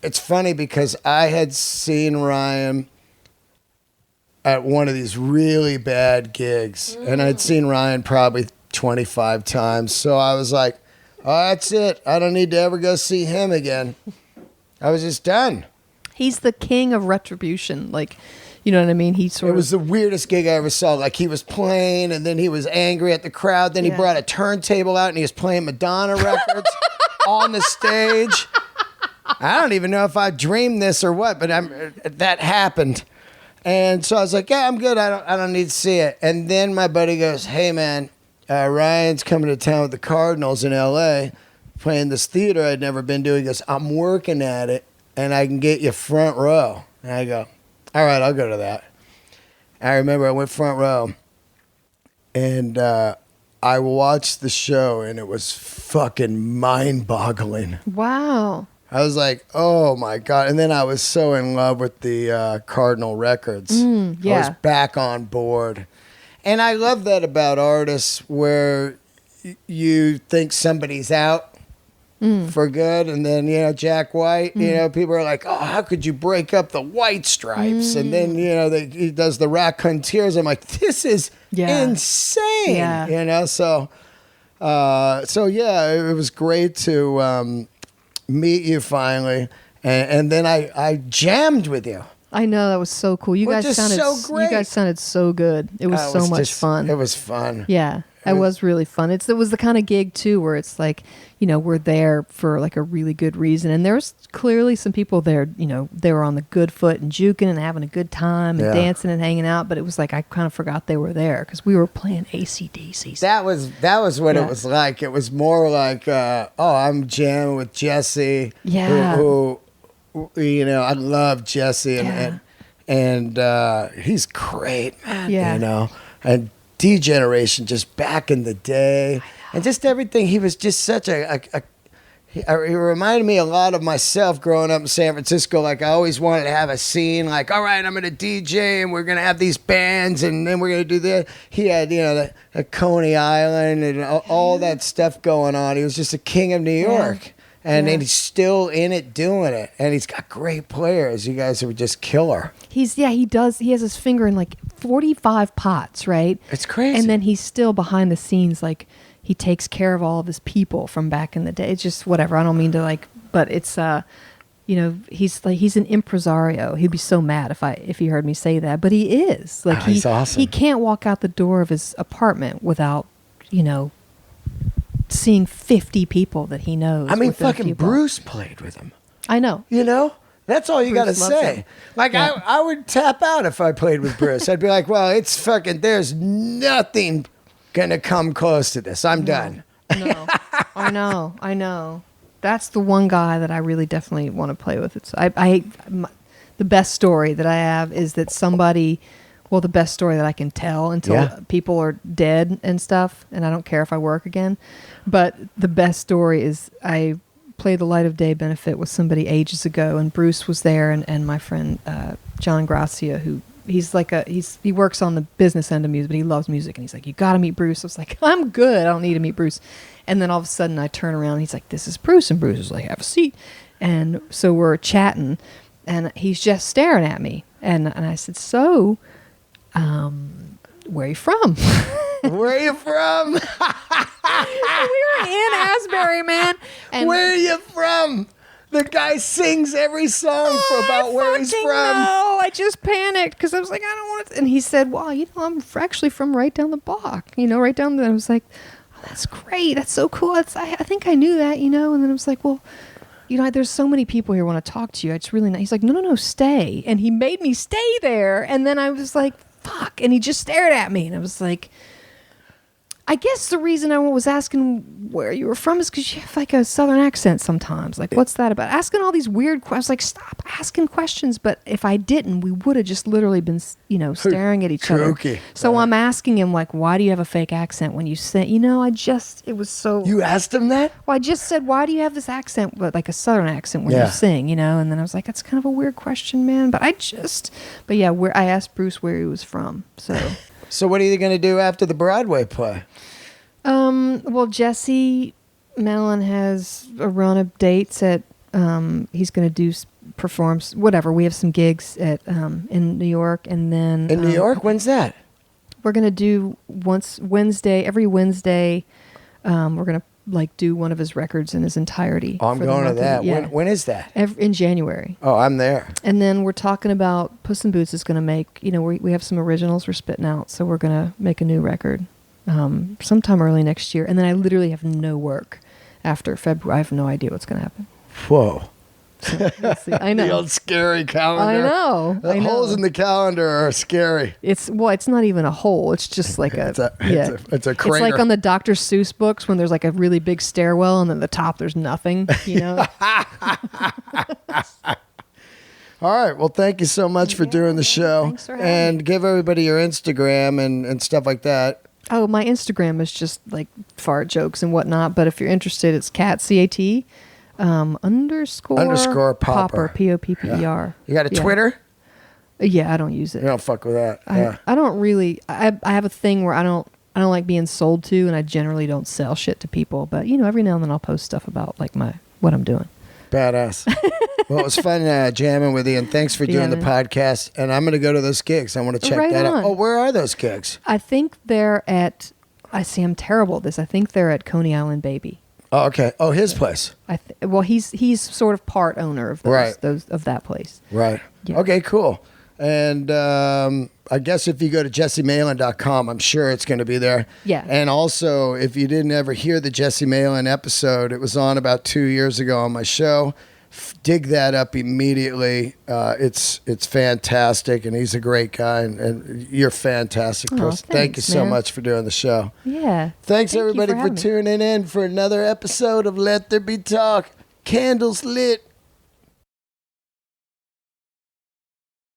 Speaker 1: it's funny because I had seen Ryan at one of these really bad gigs, and I'd seen Ryan probably 25 times. So I was like, oh, that's it. I don't need to ever go see him again. I was just done.
Speaker 2: He's the king of retribution. Like, you know what I mean?
Speaker 1: It was the weirdest gig I ever saw. Like, he was playing, and then he was angry at the crowd. Then he brought a turntable out, and he was playing Madonna records on the stage. I don't even know if I dreamed this or what, but that happened. And so I was like, yeah, I'm good. I don't need to see it. And then my buddy goes, hey, man, Ryan's coming to town with the Cardinals in L.A., playing this theater I'd never been to. He goes, I'm working at it, and I can get you front row. And I go, all right, I'll go to that. I remember I went front row, and I watched the show, and it was fucking mind-boggling.
Speaker 2: Wow.
Speaker 1: I was like, oh, my God. And then I was so in love with the Cardinal records. I was back on board. And I love that about artists where you think somebody's out for good, and then, you know, Jack White, you know, people are like, oh, how could you break up the White Stripes? And then, you know, he does the Raconteurs. I'm like, this is insane, you know? So yeah, it was great to meet you finally, and then I jammed with you.
Speaker 2: I know, that was so cool. You guys sounded
Speaker 1: so great.
Speaker 2: You guys sounded so good. It was so much fun.
Speaker 1: It was fun.
Speaker 2: Yeah. It was really fun. It was the kind of gig too where it's like, you know, we're there for like a really good reason. And there's clearly some people there, you know, they were on the good foot and juking and having a good time and dancing and hanging out. But it was like, I kind of forgot they were there because we were playing AC/DC.
Speaker 1: That was what it was like. It was more like, I'm jamming with Jesse.
Speaker 2: Yeah.
Speaker 1: Who you know, I love Jesse and he's great, man.
Speaker 2: Yeah.
Speaker 1: You know, and D-Generation just back in the day, and just everything. He was just such he reminded me a lot of myself growing up in San Francisco. Like, I always wanted to have a scene, like, all right, I'm going to DJ, and we're going to have these bands, and then we're going to do this. He had, you know, the Coney Island and all that stuff going on. He was just a king of New York. And he's still in it doing it. And he's got great players. You guys are just killer.
Speaker 2: He does. He has his finger in like 45 pots, right?
Speaker 1: It's crazy.
Speaker 2: And then he's still behind the scenes, like he takes care of all of his people from back in the day. It's just whatever. I don't mean to like, but it's, you know, he's an impresario. He'd be so mad if he heard me say that, but he is. Like
Speaker 1: he's awesome.
Speaker 2: He can't walk out the door of his apartment without, you know, seeing 50 people that he knows.
Speaker 1: I mean, fucking Bruce played with him.
Speaker 2: I know.
Speaker 1: You know? That's all you got to say.
Speaker 2: Him.
Speaker 1: Like, I would tap out if I played with Bruce. I'd be like, well, it's fucking, there's nothing going to come close to this. I'm done.
Speaker 2: No. I know. That's the one guy that I really definitely want to play with. It's the best story that I have is that the best story that I can tell until people are dead and stuff, and I don't care if I work again. But the best story is I played the Light of Day benefit with somebody ages ago, and Bruce was there, and my friend John Gracia, who he works on the business end of music, but he loves music, and he's like, you got to meet Bruce. I was like, I'm good. I don't need to meet Bruce. And then all of a sudden, I turn around, and he's like, this is Bruce, and Bruce is like, have a seat. And so we're chatting, and he's just staring at me, and I said, so, where are you from?
Speaker 1: Where are you from?
Speaker 2: We were in Asbury, man. And
Speaker 1: where are you from? The guy sings every song about where he's from.
Speaker 2: No, I just panicked because I was like, I don't want to. And he said, well, I'm actually from right down the block, right down there. I was like, oh, that's great. That's so cool. I think I knew that, And then I was like, well, there's so many people here want to talk to you. It's really nice. He's like, no, stay. And he made me stay there. And then I was like, fuck. And he just stared at me. And I was like, I guess the reason I was asking where you were from is because you have like a southern accent sometimes. Like, what's that about? Asking all these weird questions. Like, stop asking questions. But if I didn't, we would have just literally been, staring at each other. So I'm asking him, like, why do you have a fake accent when you sing? It was so.
Speaker 1: You asked him that?
Speaker 2: Well, I just said, why do you have this accent, like a southern accent when you sing, And then I was like, that's kind of a weird question, man. But I asked Bruce where he was from. So.
Speaker 1: So what are you going to do after the Broadway play?
Speaker 2: Well, Jesse Malin has a run of dates at, he's going to perform, whatever. We have some gigs at, in New York, and then.
Speaker 1: In New York? When's that?
Speaker 2: We're going to do every Wednesday, we're going to do one of his records in his entirety.
Speaker 1: Oh, I'm going to that. When is that?
Speaker 2: In January.
Speaker 1: Oh, I'm there.
Speaker 2: And then we're talking about Puss in Boots is going to make, we have some originals we're spitting out, so we're going to make a new record sometime early next year. And then I literally have no work after February. I have no idea what's going to happen.
Speaker 1: Whoa.
Speaker 2: So, I know.
Speaker 1: The old scary calendar.
Speaker 2: I know.
Speaker 1: The holes in the calendar are scary.
Speaker 2: It's not even a hole. It's just like
Speaker 1: it's a crater.
Speaker 2: It's like on the Dr. Seuss books when there's like a really big stairwell and then the top there's nothing,
Speaker 1: All right. Well, thank you so much for doing the show.
Speaker 2: Thanks for having me.
Speaker 1: Give everybody your Instagram and stuff like that.
Speaker 2: Oh, my Instagram is just like fart jokes and whatnot. But if you're interested, it's Cat, C-A-T, _Popper, Popper.
Speaker 1: You got a Twitter?
Speaker 2: Yeah, I don't use it.
Speaker 1: You don't fuck with that.
Speaker 2: I don't really. I have a thing where I don't like being sold to, and I generally don't sell shit to people. But every now and then I'll post stuff about like what I'm doing.
Speaker 1: Badass. Well, it was fun jamming with you, and thanks for doing the podcast. And I'm going to go to those gigs. I want to check that out. Oh, where are those gigs?
Speaker 2: I think they're at. I'm terrible at this. I think they're at Coney Island Baby.
Speaker 1: Oh, okay. Oh, his place.
Speaker 2: Well, he's sort of part owner of those of that place.
Speaker 1: Right. Yeah. Okay. Cool. And I guess if you go to jessemalin.com, I'm sure it's going to be there.
Speaker 2: Yeah.
Speaker 1: And also, if you didn't ever hear the Jesse Malin episode, it was on about 2 years ago on my show. Dig that up immediately. It's fantastic, and he's a great guy, and you're a fantastic person. Thank you so much for doing the show.
Speaker 2: Yeah.
Speaker 1: Thanks everybody for tuning in for another episode of Let There Be Talk. Candles lit.